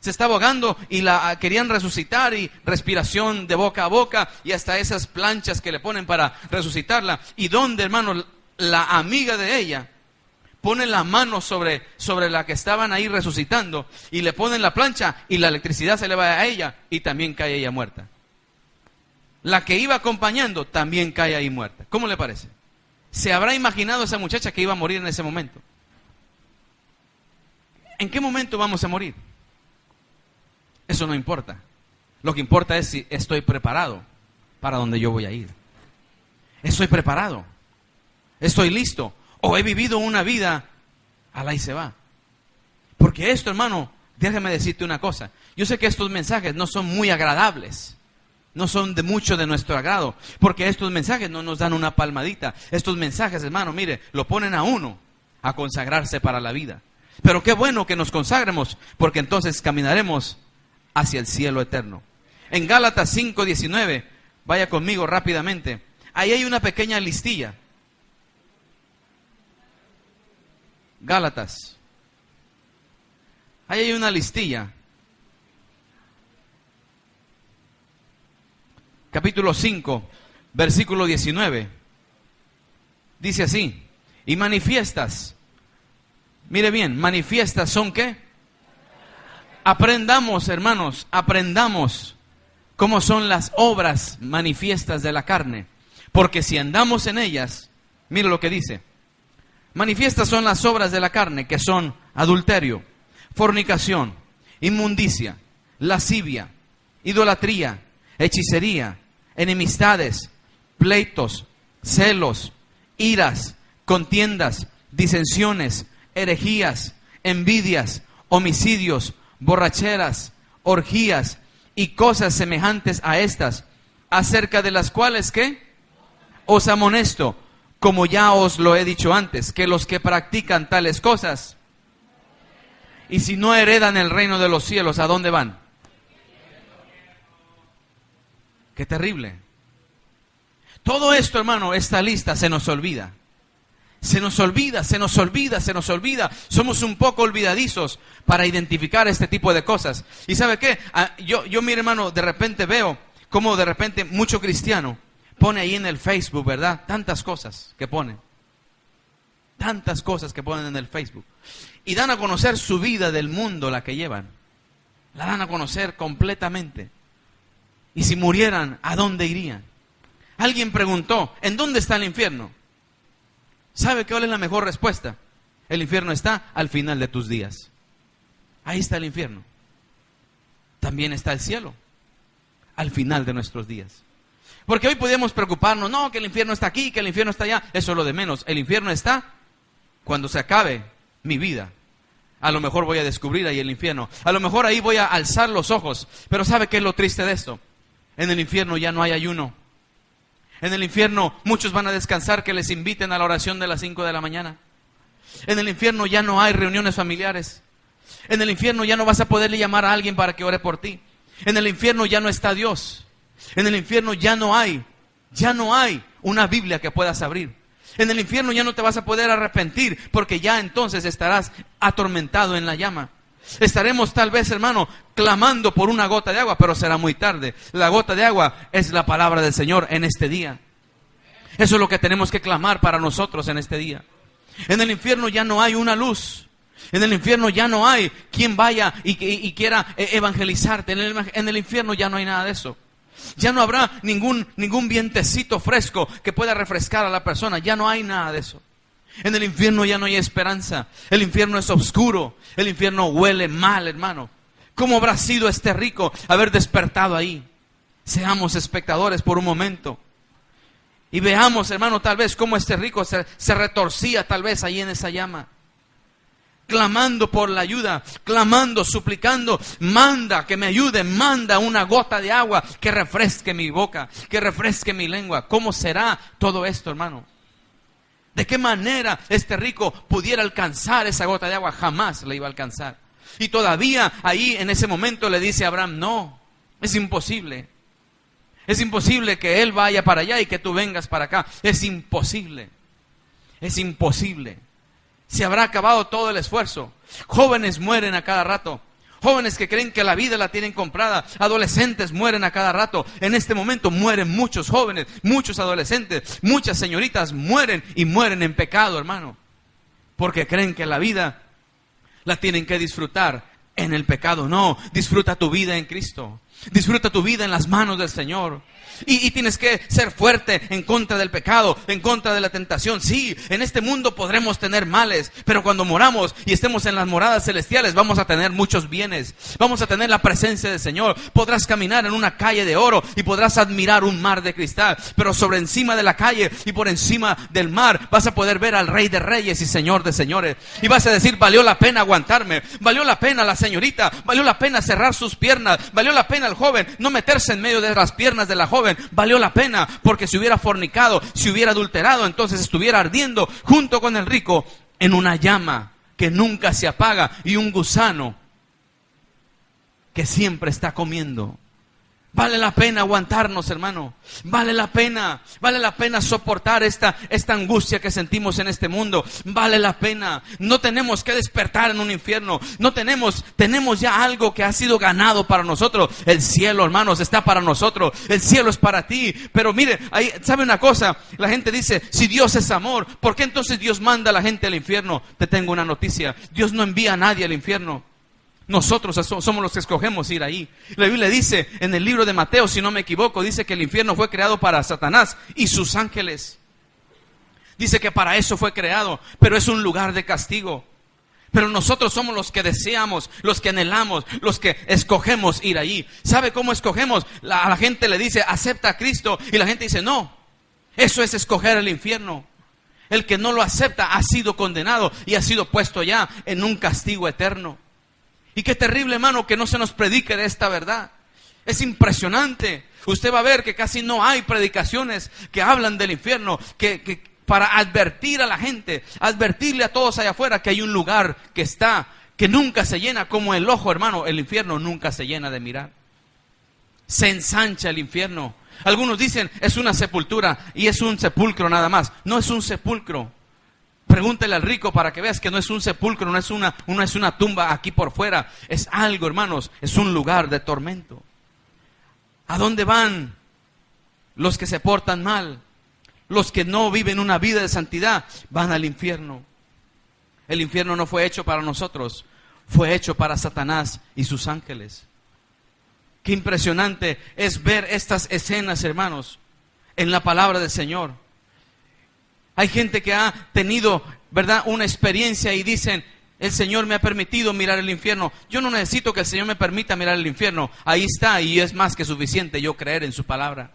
Se estaba ahogando y la querían resucitar, y respiración de boca a boca y hasta esas planchas que le ponen para resucitarla. Y donde, hermano, la amiga de ella pone la mano sobre la que estaban ahí resucitando y le ponen la plancha y la electricidad se le va a ella y también cae ella muerta. La que iba acompañando también cae ahí muerta. ¿Cómo le parece? ¿Se habrá imaginado esa muchacha que iba a morir en ese momento? ¿En qué momento vamos a morir? Eso no importa. Lo que importa es si estoy preparado para donde yo voy a ir. Estoy preparado. Estoy listo. O he vivido una vida a la y se va. Porque esto, hermano, déjame decirte una cosa. Yo sé que estos mensajes no son muy agradables. No son de mucho de nuestro agrado. Porque estos mensajes no nos dan una palmadita. Estos mensajes, hermano, mire, lo ponen a uno a consagrarse para la vida. Pero qué bueno que nos consagremos, porque entonces caminaremos hacia el cielo eterno. En Gálatas 5:19, vaya conmigo rápidamente. Ahí hay una pequeña listilla. Gálatas. Ahí hay una listilla. Capítulo 5, versículo 19. Dice así: y manifiestas. Mire bien, manifiestas son ¿qué? Aprendamos, hermanos, aprendamos cómo son las obras manifiestas de la carne. Porque si andamos en ellas, mire lo que dice. Manifiestas son las obras de la carne, que son adulterio, fornicación, inmundicia, lascivia, idolatría, hechicería, enemistades, pleitos, celos, iras, contiendas, disensiones, herejías, envidias, homicidios, borracheras, orgías y cosas semejantes a estas, acerca de las cuales ¿qué? os amonesto, como ya os lo he dicho antes, que los que practican tales cosas, y si no heredan el reino de los cielos, ¿a dónde van? Qué terrible. Todo esto, hermano, esta lista se nos olvida. Se nos olvida, se nos olvida, se nos olvida. Somos un poco olvidadizos para identificar este tipo de cosas. ¿Y sabe qué? Yo mire, hermano, de repente veo como de repente mucho cristiano pone ahí en el Facebook, ¿verdad? Tantas cosas que ponen. Tantas cosas que ponen en el Facebook. Y dan a conocer su vida del mundo, la que llevan. La dan a conocer completamente. Y si murieran, ¿a dónde irían? Alguien preguntó, ¿en dónde está el infierno? ¿Sabe cuál es la mejor respuesta? El infierno está al final de tus días. Ahí está el infierno. También está el cielo, al final de nuestros días. Porque hoy podemos preocuparnos, no, que el infierno está aquí, que el infierno está allá. Eso es lo de menos. El infierno está cuando se acabe mi vida. A lo mejor voy a descubrir ahí el infierno. A lo mejor ahí voy a alzar los ojos. Pero ¿sabe qué es lo triste de esto? En el infierno ya no hay ayuno. En el infierno muchos van a descansar, que les inviten a la oración de las 5 de la mañana. En el infierno ya no hay reuniones familiares. En el infierno ya no vas a poderle llamar a alguien para que ore por ti. En el infierno ya no está Dios. En el infierno ya no hay una Biblia que puedas abrir. En el infierno ya no te vas a poder arrepentir, porque ya entonces estarás atormentado en la llama. Estaremos tal vez, hermano, clamando por una gota de agua, pero será muy tarde. La gota de agua es la palabra del Señor en este día. Eso es lo que tenemos que clamar para nosotros en este día. En el infierno ya no hay una luz. En el infierno ya no hay quien vaya y quiera evangelizarte. En el infierno ya no hay nada de eso. Ya no habrá ningún vientecito fresco que pueda refrescar a la persona. Ya no hay nada de eso. En el infierno ya no hay esperanza. El infierno es oscuro. El infierno huele mal, hermano. ¿Cómo habrá sido este rico haber despertado ahí? Seamos espectadores por un momento. Y veamos, hermano, tal vez cómo este rico se retorcía tal vez ahí en esa llama. Clamando por la ayuda, clamando, suplicando, manda que me ayude, manda una gota de agua que refresque mi boca, que refresque mi lengua. ¿Cómo será todo esto, hermano? ¿De qué manera este rico pudiera alcanzar esa gota de agua? Jamás la iba a alcanzar. Y todavía ahí en ese momento le dice a Abraham, no, es imposible. Es imposible que él vaya para allá y que tú vengas para acá. Es imposible. Es imposible. Se habrá acabado todo el esfuerzo. Jóvenes mueren a cada rato. Jóvenes que creen que la vida la tienen comprada. Adolescentes mueren a cada rato. En este momento mueren muchos jóvenes, muchos adolescentes, muchas señoritas mueren y mueren en pecado, hermano. Porque creen que la vida la tienen que disfrutar en el pecado. No, disfruta tu vida en Cristo. Disfruta tu vida en las manos del Señor. Y tienes que ser fuerte en contra del pecado, en contra de la tentación. Sí, en este mundo podremos tener males, pero cuando moramos y estemos en las moradas celestiales vamos a tener muchos bienes. Vamos a tener la presencia del Señor. Podrás caminar en una calle de oro y podrás admirar un mar de cristal. Pero sobre encima de la calle y por encima del mar vas a poder ver al Rey de Reyes y Señor de Señores. Y vas a decir, valió la pena aguantarme. Valió la pena la señorita. Valió la pena cerrar sus piernas. Valió la pena el joven no meterse en medio de las piernas de la joven. Valió la pena, porque si hubiera fornicado, si hubiera adulterado, entonces estuviera ardiendo junto con el rico en una llama que nunca se apaga y un gusano que siempre está comiendo. Vale la pena aguantarnos, hermano. Vale la pena soportar esta angustia que sentimos en este mundo. Vale la pena. No tenemos que despertar en un infierno. No tenemos ya algo que ha sido ganado para nosotros. El cielo, hermanos, está para nosotros. El cielo es para ti. Pero mire, ahí, ¿sabe una cosa? La gente dice, si Dios es amor, ¿por qué entonces Dios manda a la gente al infierno? Te tengo una noticia. Dios no envía a nadie al infierno. Nosotros somos los que escogemos ir ahí. La Biblia dice en el libro de Mateo, si no me equivoco, dice que el infierno fue creado para Satanás y sus ángeles. Dice que para eso fue creado, pero es un lugar de castigo. Pero nosotros somos los que deseamos, los que anhelamos, los que escogemos ir allí. ¿Sabe cómo escogemos? A la gente le dice, acepta a Cristo, y la gente dice, no. Eso es escoger el infierno. El que no lo acepta ha sido condenado y ha sido puesto ya en un castigo eterno. Y qué terrible, hermano, que no se nos predique de esta verdad. Es impresionante Usted va a ver que casi no hay predicaciones que hablan del infierno, que para advertir a la gente, advertirle a todos allá afuera que hay un lugar que nunca se llena, como el ojo, hermano. El infierno nunca se llena de mirar. Se ensancha el infierno. Algunos dicen es una sepultura y es un sepulcro nada más. No es un sepulcro. Pregúntele al rico para que veas que no es un sepulcro, no es una tumba aquí por fuera. Es algo, hermanos, es un lugar de tormento. ¿A dónde van los que se portan mal? Los que no viven una vida de santidad van al infierno. El infierno no fue hecho para nosotros, fue hecho para Satanás y sus ángeles. Qué impresionante es ver estas escenas, hermanos, en la palabra del Señor. Hay gente que ha tenido, ¿verdad?, una experiencia y dicen, el Señor me ha permitido mirar el infierno. Yo no necesito que el Señor me permita mirar el infierno. Ahí está y es más que suficiente yo creer en su palabra.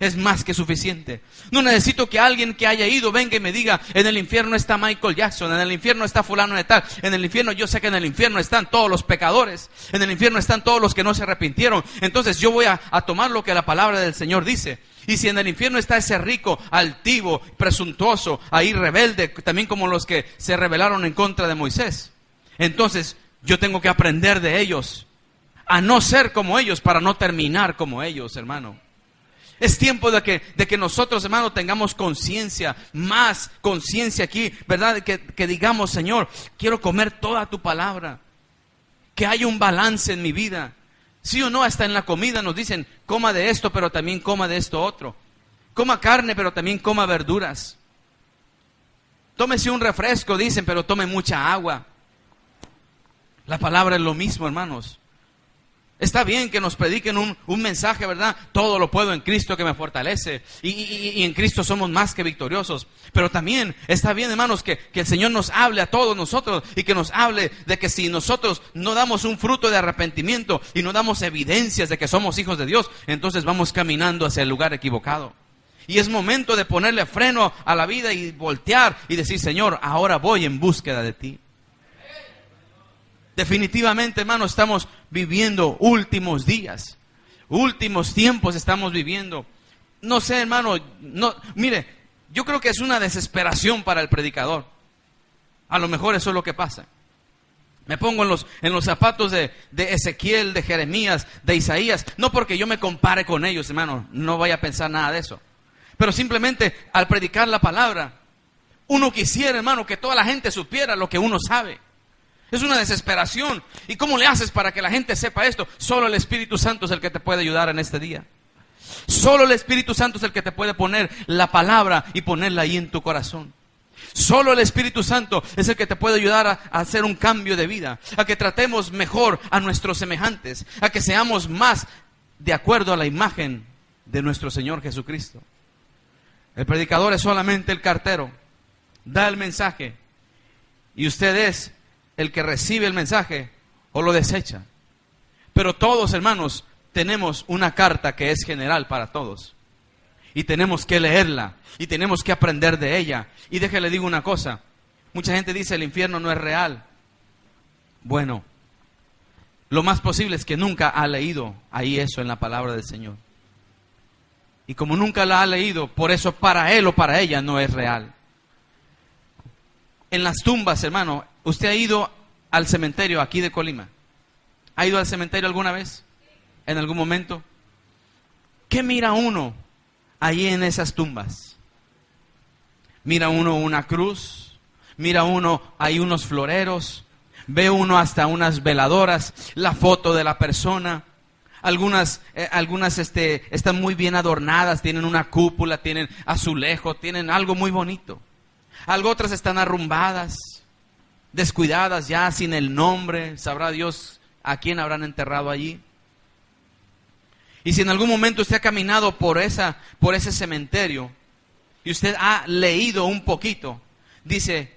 Es más que suficiente. No necesito que alguien que haya ido venga y me diga, en el infierno está Michael Jackson, en el infierno está fulano de tal, en el infierno, yo sé que en el infierno están todos los pecadores, en el infierno están todos los que no se arrepintieron. Entonces yo voy a tomar lo que la palabra del Señor dice. Y si en el infierno está ese rico, altivo, presuntuoso, ahí rebelde, también como los que se rebelaron en contra de Moisés, entonces yo tengo que aprender de ellos, a no ser como ellos, para no terminar como ellos, hermano. Es tiempo de que nosotros, hermano, tengamos conciencia, más conciencia aquí, ¿verdad? Que digamos, Señor, quiero comer toda tu palabra. Que haya un balance en mi vida. Sí o no, hasta en la comida nos dicen, coma de esto, pero también coma de esto otro. Coma carne, pero también coma verduras. Tómese un refresco, dicen, pero tome mucha agua. La palabra es lo mismo, hermanos. Está bien que nos prediquen un mensaje, ¿verdad? Todo lo puedo en Cristo que me fortalece. Y en Cristo somos más que victoriosos. Pero también está bien, hermanos, que el Señor nos hable a todos nosotros. Y que nos hable de que si nosotros no damos un fruto de arrepentimiento y no damos evidencias de que somos hijos de Dios, entonces vamos caminando hacia el lugar equivocado. Y es momento de ponerle freno a la vida y voltear y decir, Señor, ahora voy en búsqueda de ti. Definitivamente, hermano, estamos viviendo últimos días. Últimos tiempos estamos viviendo. No sé, hermano, mire, yo creo que es una desesperación para el predicador. A lo mejor eso es lo que pasa. Me pongo en los zapatos de Ezequiel, de Jeremías, de Isaías. No porque yo me compare con ellos, hermano. No vaya a pensar nada de eso. Pero simplemente al predicar la palabra, uno quisiera, hermano, que toda la gente supiera lo que uno sabe. Es una desesperación. ¿Y cómo le haces para que la gente sepa esto? Solo el Espíritu Santo es el que te puede ayudar en este día. Solo el Espíritu Santo es el que te puede poner la palabra y ponerla ahí en tu corazón. Solo el Espíritu Santo es el que te puede ayudar a hacer un cambio de vida, a que tratemos mejor a nuestros semejantes, a que seamos más de acuerdo a la imagen de nuestro Señor Jesucristo. El predicador es solamente el cartero, da el mensaje y usted es el que recibe el mensaje o lo desecha. Pero todos, hermanos, tenemos una carta que es general para todos. Y tenemos que leerla. Y tenemos que aprender de ella. Y déjale digo una cosa. Mucha gente dice el infierno no es real. Bueno, lo más posible es que nunca ha leído ahí eso en la palabra del Señor. Y como nunca la ha leído, por eso para él o para ella no es real. En las tumbas, hermano, ¿usted ha ido al cementerio aquí de Colima? ¿Ha ido al cementerio alguna vez? ¿En algún momento? ¿Qué mira uno ahí en esas tumbas? Mira uno una cruz, mira uno hay unos floreros, ve uno hasta unas veladoras, la foto de la persona. Algunas están muy bien adornadas, tienen una cúpula, tienen azulejo, tienen algo muy bonito. Algo otras están arrumbadas, descuidadas ya, sin el nombre. Sabrá Dios a quién habrán enterrado allí. Y si en algún momento usted ha caminado por ese cementerio y usted ha leído un poquito, dice,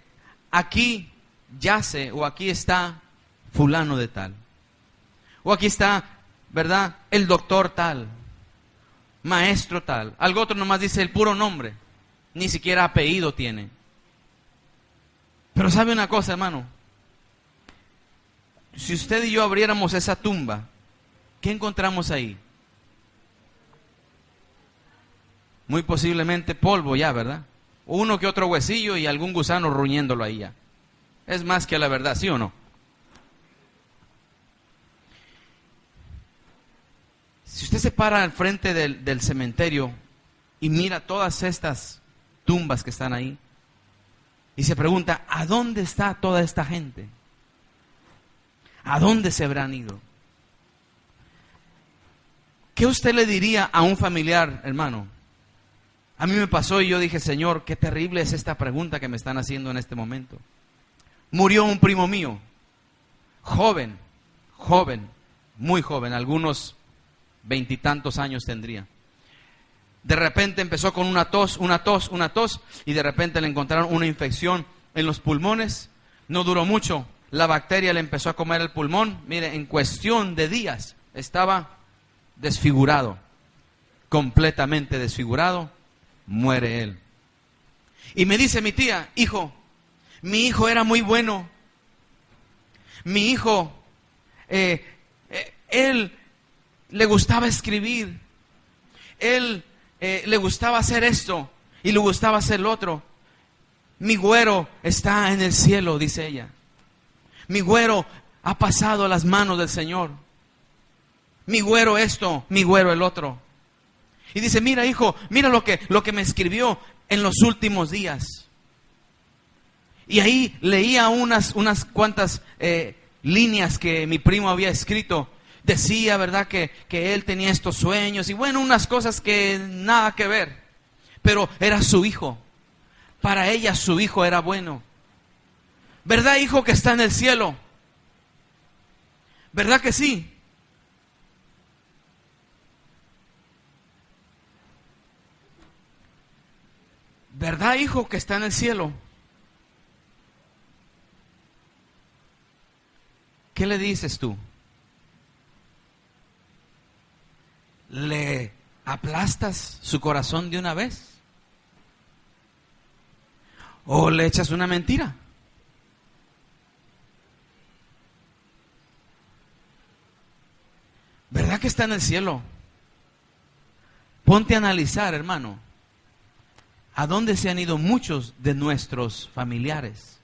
aquí yace o aquí está fulano de tal. O aquí está, ¿verdad?, el doctor tal, maestro tal. Algo otro nomás dice el puro nombre, ni siquiera apellido tiene. Pero ¿sabe una cosa, hermano? Si usted y yo abriéramos esa tumba, ¿qué encontramos ahí? muy posiblemente polvo ya, ¿verdad? Uno que otro huesillo y algún gusano ruñéndolo ahí ya. Es más que la verdad, ¿sí o no? Si usted se para al frente del cementerio y mira todas estas tumbas que están ahí y se pregunta, ¿a dónde está toda esta gente? ¿A dónde se habrán ido? ¿Qué usted le diría a un familiar, hermano? A mí me pasó y yo dije, Señor, qué terrible es esta pregunta que me están haciendo en este momento. Murió un primo mío, joven, muy joven, algunos 20 y tantos años tendría. De repente empezó con una tos, y de repente le encontraron una infección en los pulmones. No duró mucho, la bacteria le empezó a comer el pulmón. Mire, en cuestión de días estaba desfigurado, completamente desfigurado, muere él. Y me dice mi tía, mi hijo era muy bueno. Mi hijo, él le gustaba escribir. Él le gustaba hacer esto y le gustaba hacer lo otro. Mi güero está en el cielo, dice ella. Mi güero ha pasado a las manos del Señor. Mi güero esto, mi güero el otro. Y dice, mira hijo, mira lo que me escribió en los últimos días. Y ahí leía unas cuantas líneas que mi primo había escrito. Decía, ¿verdad?, que él tenía estos sueños y bueno, unas cosas que nada que ver. Pero era su hijo. Para ella su hijo era bueno. ¿Verdad, hijo, que está en el cielo? ¿Verdad que sí? ¿Verdad, hijo, que está en el cielo? ¿Qué le dices tú? ¿Le aplastas su corazón de una vez? ¿O le echas una mentira? ¿Verdad que está en el cielo? Ponte a analizar, hermano, a dónde se han ido muchos de nuestros familiares.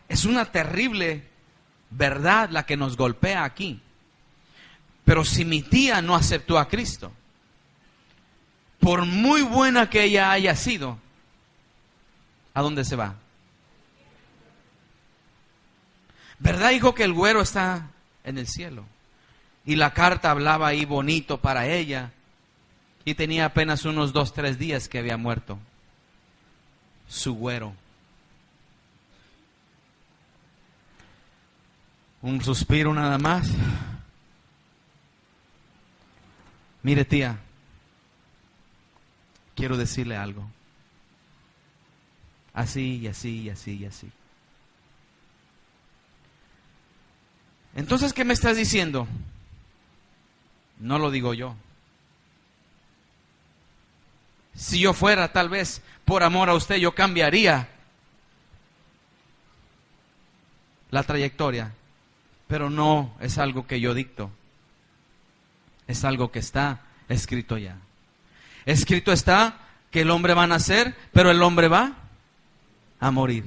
Es una terrible verdad la que nos golpea aquí. Pero si mi tía no aceptó a Cristo, por muy buena que ella haya sido, ¿a dónde se va? ¿Verdad, hijo, que el güero está en el cielo? Y la carta hablaba ahí bonito para ella. Y tenía apenas unos 2, 3 días que había muerto su güero. Un suspiro nada más. Mire, tía, quiero decirle algo. Así y así y así y así. Entonces, ¿qué me estás diciendo? No lo digo yo. Si yo fuera, tal vez, por amor a usted, yo cambiaría la trayectoria. Pero no es algo que yo dicto. Es algo que está escrito ya. Escrito está que el hombre va a nacer, pero el hombre va a morir.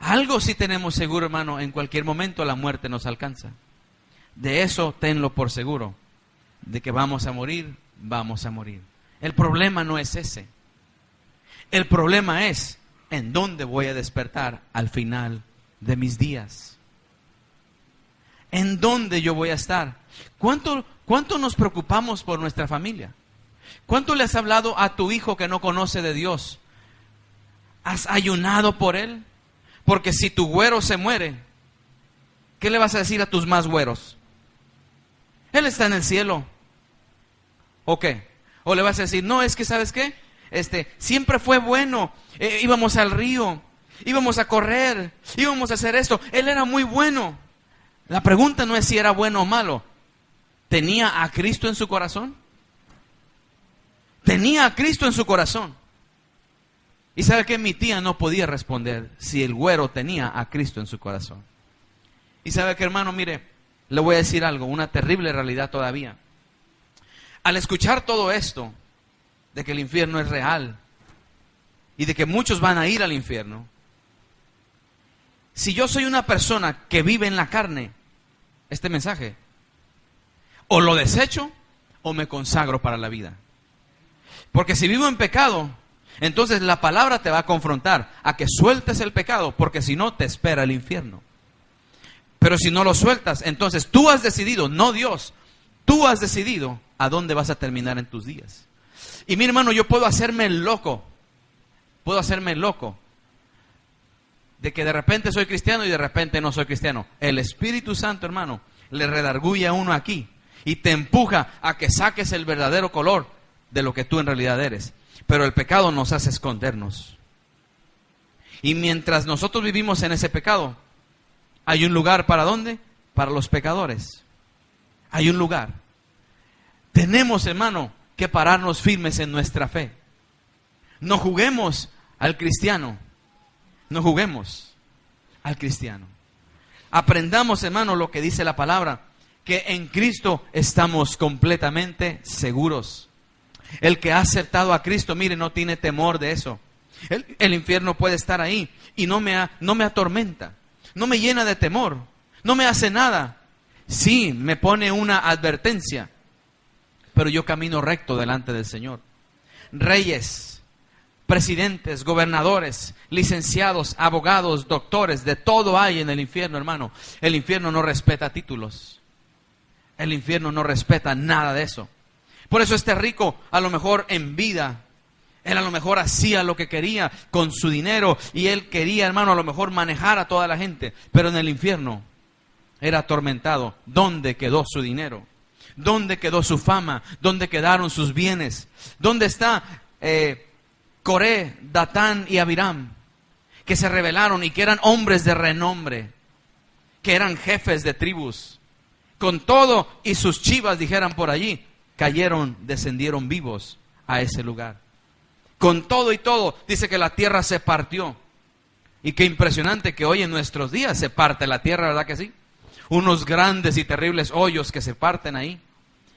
Algo sí tenemos seguro, hermano, en cualquier momento la muerte nos alcanza. De eso tenlo por seguro, de que vamos a morir, vamos a morir. El problema no es ese. El problema es en dónde voy a despertar al final de mis días. ¿En dónde yo voy a estar? ¿Cuánto nos preocupamos por nuestra familia? ¿Cuánto le has hablado a tu hijo que no conoce de Dios? ¿Has ayunado por él? Porque si tu güero se muere, ¿qué le vas a decir a tus más güeros? Él está en el cielo. ¿O qué? O le vas a decir, no, es que ¿sabes qué? Siempre fue bueno. Íbamos al río, íbamos a correr, íbamos a hacer esto. Él era muy bueno. La pregunta no es si era bueno o malo. ¿Tenía a Cristo en su corazón? Tenía a Cristo en su corazón. Y sabe que mi tía no podía responder si el güero tenía a Cristo en su corazón. Y sabe que, hermano, mire, le voy a decir algo, una terrible realidad todavía. Al escuchar todo esto, de que el infierno es real y de que muchos van a ir al infierno, si yo soy una persona que vive en la carne, este mensaje, o lo desecho o me consagro para la vida. Porque si vivo en pecado, entonces la palabra te va a confrontar a que sueltes el pecado, porque si no te espera el infierno. Pero si no lo sueltas, entonces tú has decidido, no Dios, tú has decidido a dónde vas a terminar en tus días. Y mi hermano, yo puedo hacerme loco de que de repente soy cristiano y de repente no soy cristiano. El Espíritu Santo, hermano, le redarguye a uno aquí y te empuja a que saques el verdadero color de lo que tú en realidad eres. Pero el pecado nos hace escondernos. Y mientras nosotros vivimos en ese pecado, hay un lugar ¿para dónde? Para los pecadores. Hay un lugar. Tenemos, hermano, que pararnos firmes en nuestra fe. No juguemos al cristiano. No juguemos al cristiano. Aprendamos, hermano, lo que dice la palabra, que en Cristo estamos completamente seguros. El que ha aceptado a Cristo, mire, no tiene temor de eso. El infierno puede estar ahí y no me atormenta, no me llena de temor, no me hace nada. Sí, me pone una advertencia, pero yo camino recto delante del Señor. Reyes, presidentes, gobernadores, licenciados, abogados, doctores, de todo hay en el infierno, hermano. El infierno no respeta títulos. El infierno no respeta nada de eso. Por eso este rico, a lo mejor en vida, él a lo mejor hacía lo que quería con su dinero y él quería, hermano, a lo mejor manejar a toda la gente. Pero en el infierno era atormentado. ¿Dónde quedó su dinero? ¿Dónde quedó su fama? ¿Dónde quedaron sus bienes? ¿Dónde está Coré, Datán y Abiram, que se rebelaron y que eran hombres de renombre, que eran jefes de tribus? Con todo y sus chivas, dijeran por allí, cayeron, descendieron vivos a ese lugar. Con todo y todo, dice que la tierra se partió. Y qué impresionante que hoy en nuestros días se parte la tierra, ¿verdad que sí? Unos grandes y terribles hoyos que se parten ahí.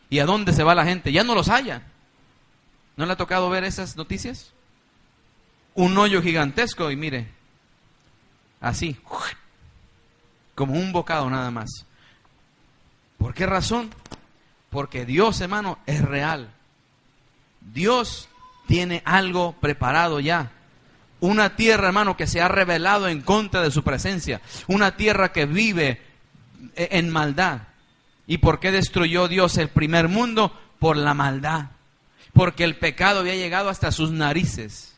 ¿Y a dónde se va la gente? Ya no los halla. ¿No le ha tocado ver esas noticias? Un hoyo gigantesco y mire, así, como un bocado nada más. ¿Por qué razón? Porque Dios, hermano, es real. Dios tiene algo preparado ya. Una tierra, hermano, que se ha rebelado en contra de su presencia. Una tierra que vive en maldad. ¿Y por qué destruyó Dios el primer mundo? Por la maldad. Porque el pecado había llegado hasta sus narices.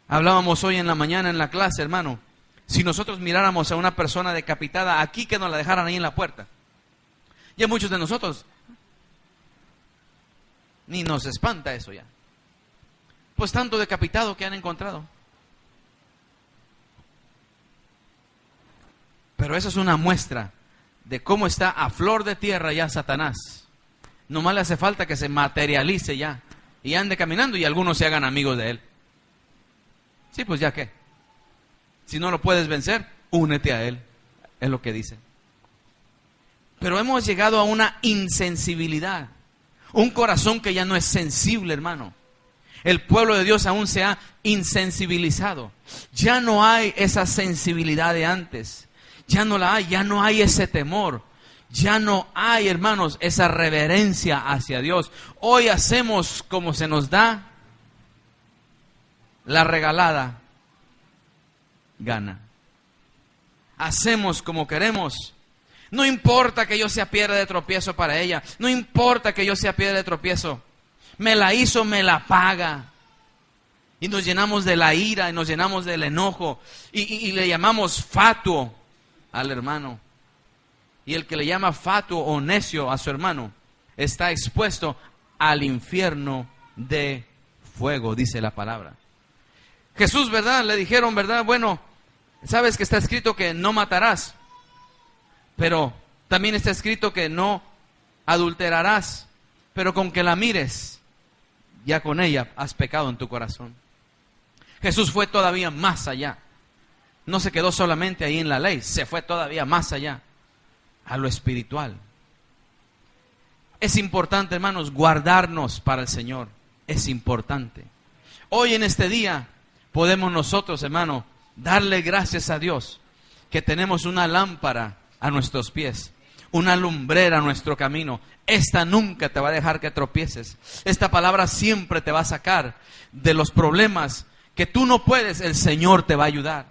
Hablábamos hoy en la mañana en la clase, hermano. Si nosotros miráramos a una persona decapitada aquí, que nos la dejaran ahí en la puerta. Ya muchos de nosotros ni nos espanta eso ya. Pues tanto decapitado que han encontrado. Pero eso es una muestra de cómo está a flor de tierra ya Satanás. Nomás le hace falta que se materialice ya y ande caminando y algunos se hagan amigos de él. Sí, pues ya qué. Si no lo puedes vencer, únete a él. Es lo que dice. Pero hemos llegado a una insensibilidad. Un corazón que ya no es sensible, hermano. El pueblo de Dios aún se ha insensibilizado. Ya no hay esa sensibilidad de antes. Ya no la hay, ya no hay ese temor. Ya no hay, hermanos, esa reverencia hacia Dios. Hoy hacemos como se nos da la regalada gana. Hacemos como queremos. No importa que yo sea piedra de tropiezo para ella. No importa que yo sea piedra de tropiezo. Me la hizo, me la paga. Y nos llenamos de la ira y nos llenamos del enojo. Y le llamamos fatuo al hermano. Y el que le llama fatuo o necio a su hermano está expuesto al infierno de fuego, dice la palabra. Jesús, ¿verdad? Le dijeron, ¿verdad? Bueno, sabes que está escrito que no matarás. Pero también está escrito que no adulterarás. Pero con que la mires, ya con ella has pecado en tu corazón. Jesús fue todavía más allá. No se quedó solamente ahí en la ley, se fue todavía más allá, a lo espiritual. Es importante, hermanos, guardarnos para el Señor. Es importante. Hoy en este día podemos nosotros, hermano, darle gracias a Dios que tenemos una lámpara a nuestros pies, una lumbrera a nuestro camino. Esta nunca te va a dejar que tropieces. Esta palabra siempre te va a sacar de los problemas que tú no puedes. El Señor te va a ayudar.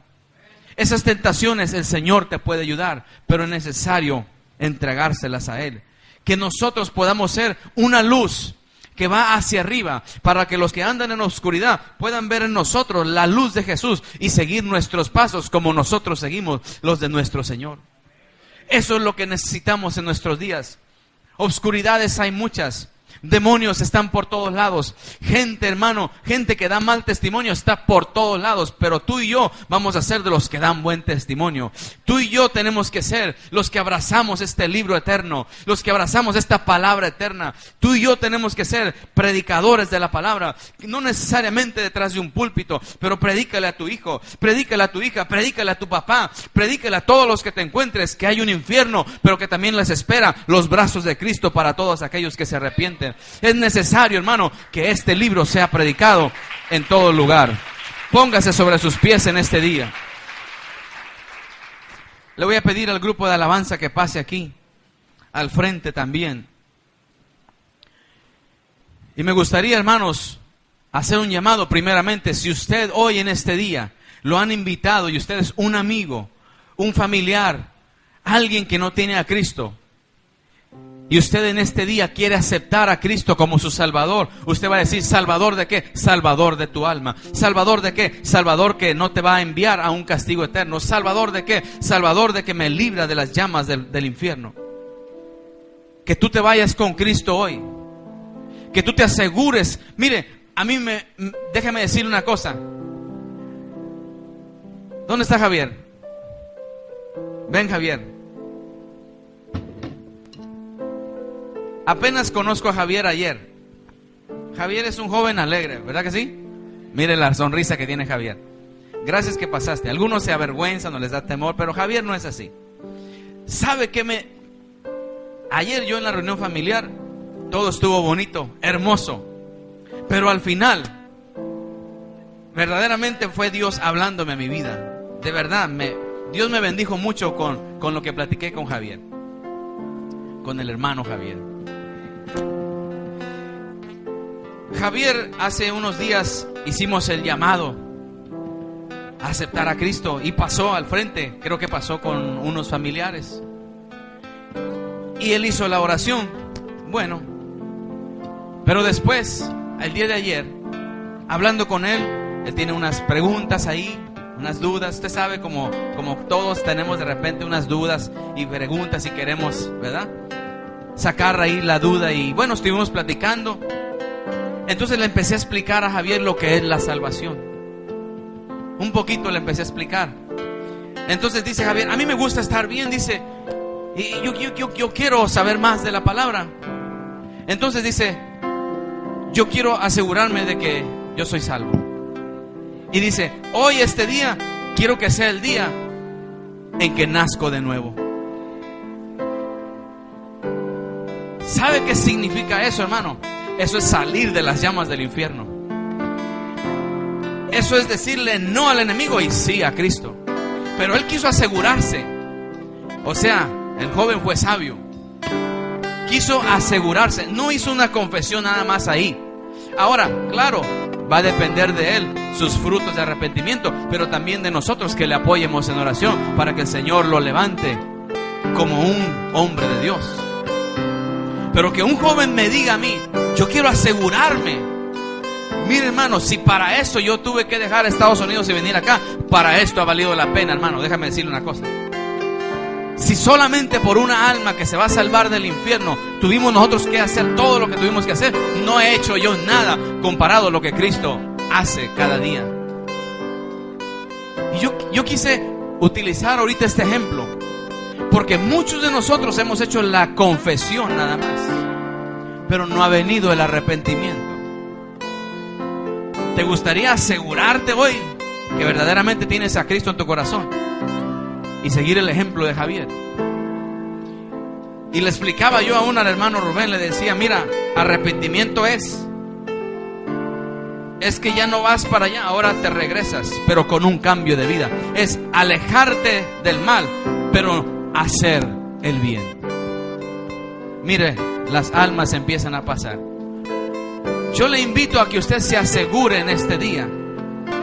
Esas tentaciones el Señor te puede ayudar, pero es necesario entregárselas a Él. Que nosotros podamos ser una luz que va hacia arriba, para que los que andan en la oscuridad puedan ver en nosotros la luz de Jesús y seguir nuestros pasos como nosotros seguimos los de nuestro Señor. Eso es lo que necesitamos en nuestros días. Oscuridades hay muchas. Demonios están por todos lados. Gente, hermano, gente que da mal testimonio está por todos lados. Pero tú y yo vamos a ser de los que dan buen testimonio. Tú y yo tenemos que ser los que abrazamos este libro eterno, los que abrazamos esta palabra eterna. Tú y yo tenemos que ser predicadores de la palabra. No necesariamente detrás de un púlpito, pero predícale a tu hijo, predícale a tu hija, predícale a tu papá, predícale a todos los que te encuentres que hay un infierno, pero que también les espera los brazos de Cristo para todos aquellos que se arrepienten. Es necesario, hermano, que este libro sea predicado en todo lugar. Póngase sobre sus pies en este día. Le voy a pedir al grupo de alabanza que pase aquí, al frente también. Y me gustaría, hermanos, hacer un llamado primeramente. Si usted hoy en este día lo han invitado y usted es un amigo, un familiar, alguien que no tiene a Cristo, y usted en este día quiere aceptar a Cristo como su Salvador, usted va a decir: ¿Salvador de qué? Salvador de tu alma. ¿Salvador de qué? Salvador que no te va a enviar a un castigo eterno. ¿Salvador de qué? Salvador de que me libra de las llamas del infierno. Que tú te vayas con Cristo hoy. Que tú te asegures. Mire, déjeme decirle una cosa. ¿Dónde está Javier? Ven, Javier. Apenas conozco a Javier ayer. Javier es un joven alegre, ¿verdad que sí? Mire la sonrisa que tiene Javier. Gracias que pasaste. Algunos se avergüenzan o les da temor, pero Javier no es así. ¿Sabe qué Ayer yo en la reunión familiar, todo estuvo bonito, hermoso. Pero al final, verdaderamente fue Dios hablándome a mi vida. De verdad, Dios me bendijo mucho con lo que platiqué con Javier. Con el hermano Javier. Javier, hace unos días hicimos el llamado a aceptar a Cristo y pasó al frente. Creo que pasó con unos familiares y él hizo la oración. Bueno, pero después, el día de ayer, hablando con él tiene unas preguntas ahí, unas dudas. Usted sabe, como todos tenemos de repente unas dudas y preguntas y queremos, ¿verdad?, sacar ahí la duda. Y bueno, estuvimos platicando. Entonces le empecé a explicar a Javier lo que es la salvación. Un poquito le empecé a explicar. Entonces dice Javier: a mí me gusta estar bien, dice, y yo quiero saber más de la palabra. Entonces dice: yo quiero asegurarme de que yo soy salvo. Y dice: hoy, este día, quiero que sea el día en que nazco de nuevo. ¿Sabe qué significa eso, hermano? Eso es salir de las llamas del infierno. Eso es decirle no al enemigo y sí a Cristo. Pero él quiso asegurarse. O sea, el joven fue sabio. Quiso asegurarse. No hizo una confesión nada más ahí. Ahora, claro, va a depender de él sus frutos de arrepentimiento, pero también de nosotros que le apoyemos en oración para que el Señor lo levante como un hombre de Dios. Pero que un joven me diga a mí: yo quiero asegurarme. Mire, hermano, si para eso yo tuve que dejar Estados Unidos y venir acá, para esto ha valido la pena, hermano. Déjame decirle una cosa. Si solamente por una alma que se va a salvar del infierno tuvimos nosotros que hacer todo lo que tuvimos que hacer, no he hecho yo nada comparado a lo que Cristo hace cada día. Y yo quise utilizar ahorita este ejemplo porque muchos de nosotros hemos hecho la confesión nada más, pero no ha venido el arrepentimiento. ¿Te gustaría asegurarte hoy que verdaderamente tienes a Cristo en tu corazón y seguir el ejemplo de Javier? Y le explicaba yo aún al hermano Rubén, le decía, mira, arrepentimiento es que ya no vas para allá, ahora te regresas, pero con un cambio de vida. Es alejarte del mal, pero hacer el bien. Mire, las almas empiezan a pasar. Yo le invito a que usted se asegure en este día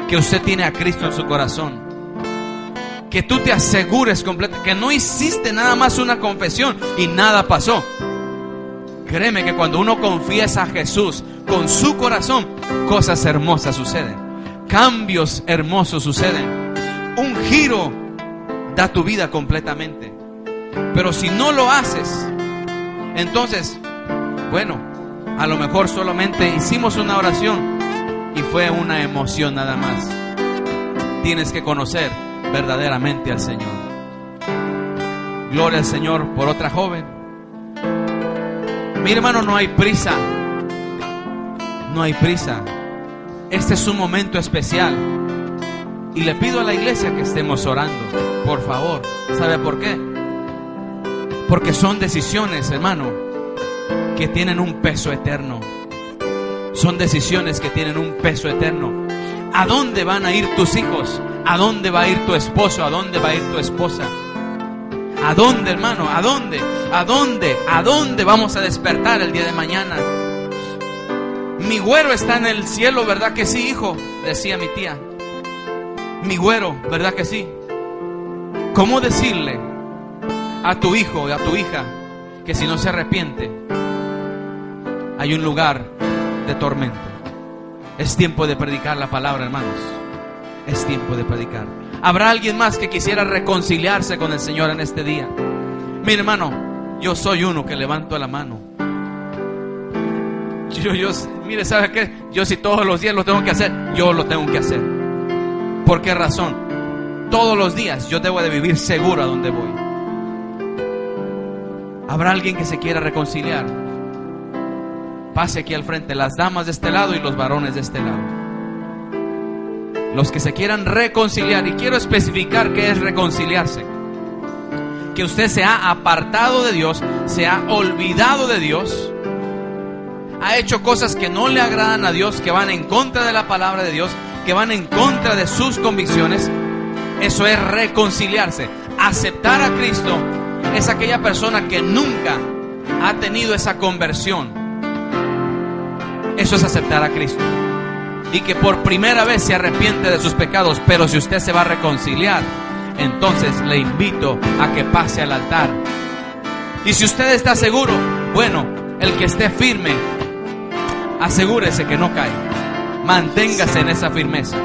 que usted tiene a Cristo en su corazón. Que tú te asegures completamente, que no hiciste nada más una confesión y nada pasó. Créeme que cuando uno confiesa a Jesús con su corazón, cosas hermosas suceden, cambios hermosos suceden, un giro da tu vida completamente. Pero si no lo haces, entonces, bueno, a lo mejor solamente hicimos una oración y fue una emoción nada más. Tienes que conocer verdaderamente al Señor. Gloria al Señor por otra joven. Mi hermano, no hay prisa. No hay prisa. Este es un momento especial. Y le pido a la iglesia que estemos orando, por favor. ¿Sabe por qué? Porque son decisiones, hermano, que tienen un peso eterno. Son decisiones que tienen un peso eterno. ¿A dónde van a ir tus hijos? ¿A dónde va a ir tu esposo? ¿A dónde va a ir tu esposa? ¿A dónde, hermano? ¿A dónde? ¿A dónde? ¿A dónde vamos a despertar el día de mañana? Mi güero está en el cielo, ¿verdad que sí, hijo? Decía mi tía. Mi güero, ¿verdad que sí? ¿Cómo decirle a tu hijo y a tu hija que si no se arrepiente hay un lugar de tormento? Es tiempo de predicar la palabra, hermanos. Es tiempo de predicar. ¿Habrá alguien más que quisiera reconciliarse con el Señor en este día? Mi hermano, yo soy uno que levanto la mano. Mire, ¿sabe qué? Yo si todos los días lo tengo que hacer, yo lo tengo que hacer. ¿Por qué razón? Todos los días yo debo de vivir seguro a donde voy. ¿Habrá alguien que se quiera reconciliar? Pase aquí al frente, las damas de este lado y los varones de este lado. Los que se quieran reconciliar, y quiero especificar qué es reconciliarse. Que usted se ha apartado de Dios, se ha olvidado de Dios, ha hecho cosas que no le agradan a Dios, que van en contra de la palabra de Dios, que van en contra de sus convicciones. Eso es reconciliarse. Aceptar a Cristo es aquella persona que nunca ha tenido esa conversión. Eso es aceptar a Cristo. Y que por primera vez se arrepiente de sus pecados. Pero si usted se va a reconciliar, entonces le invito a que pase al altar. Y si usted está seguro, bueno, el que esté firme, asegúrese que no cae. Manténgase en esa firmeza.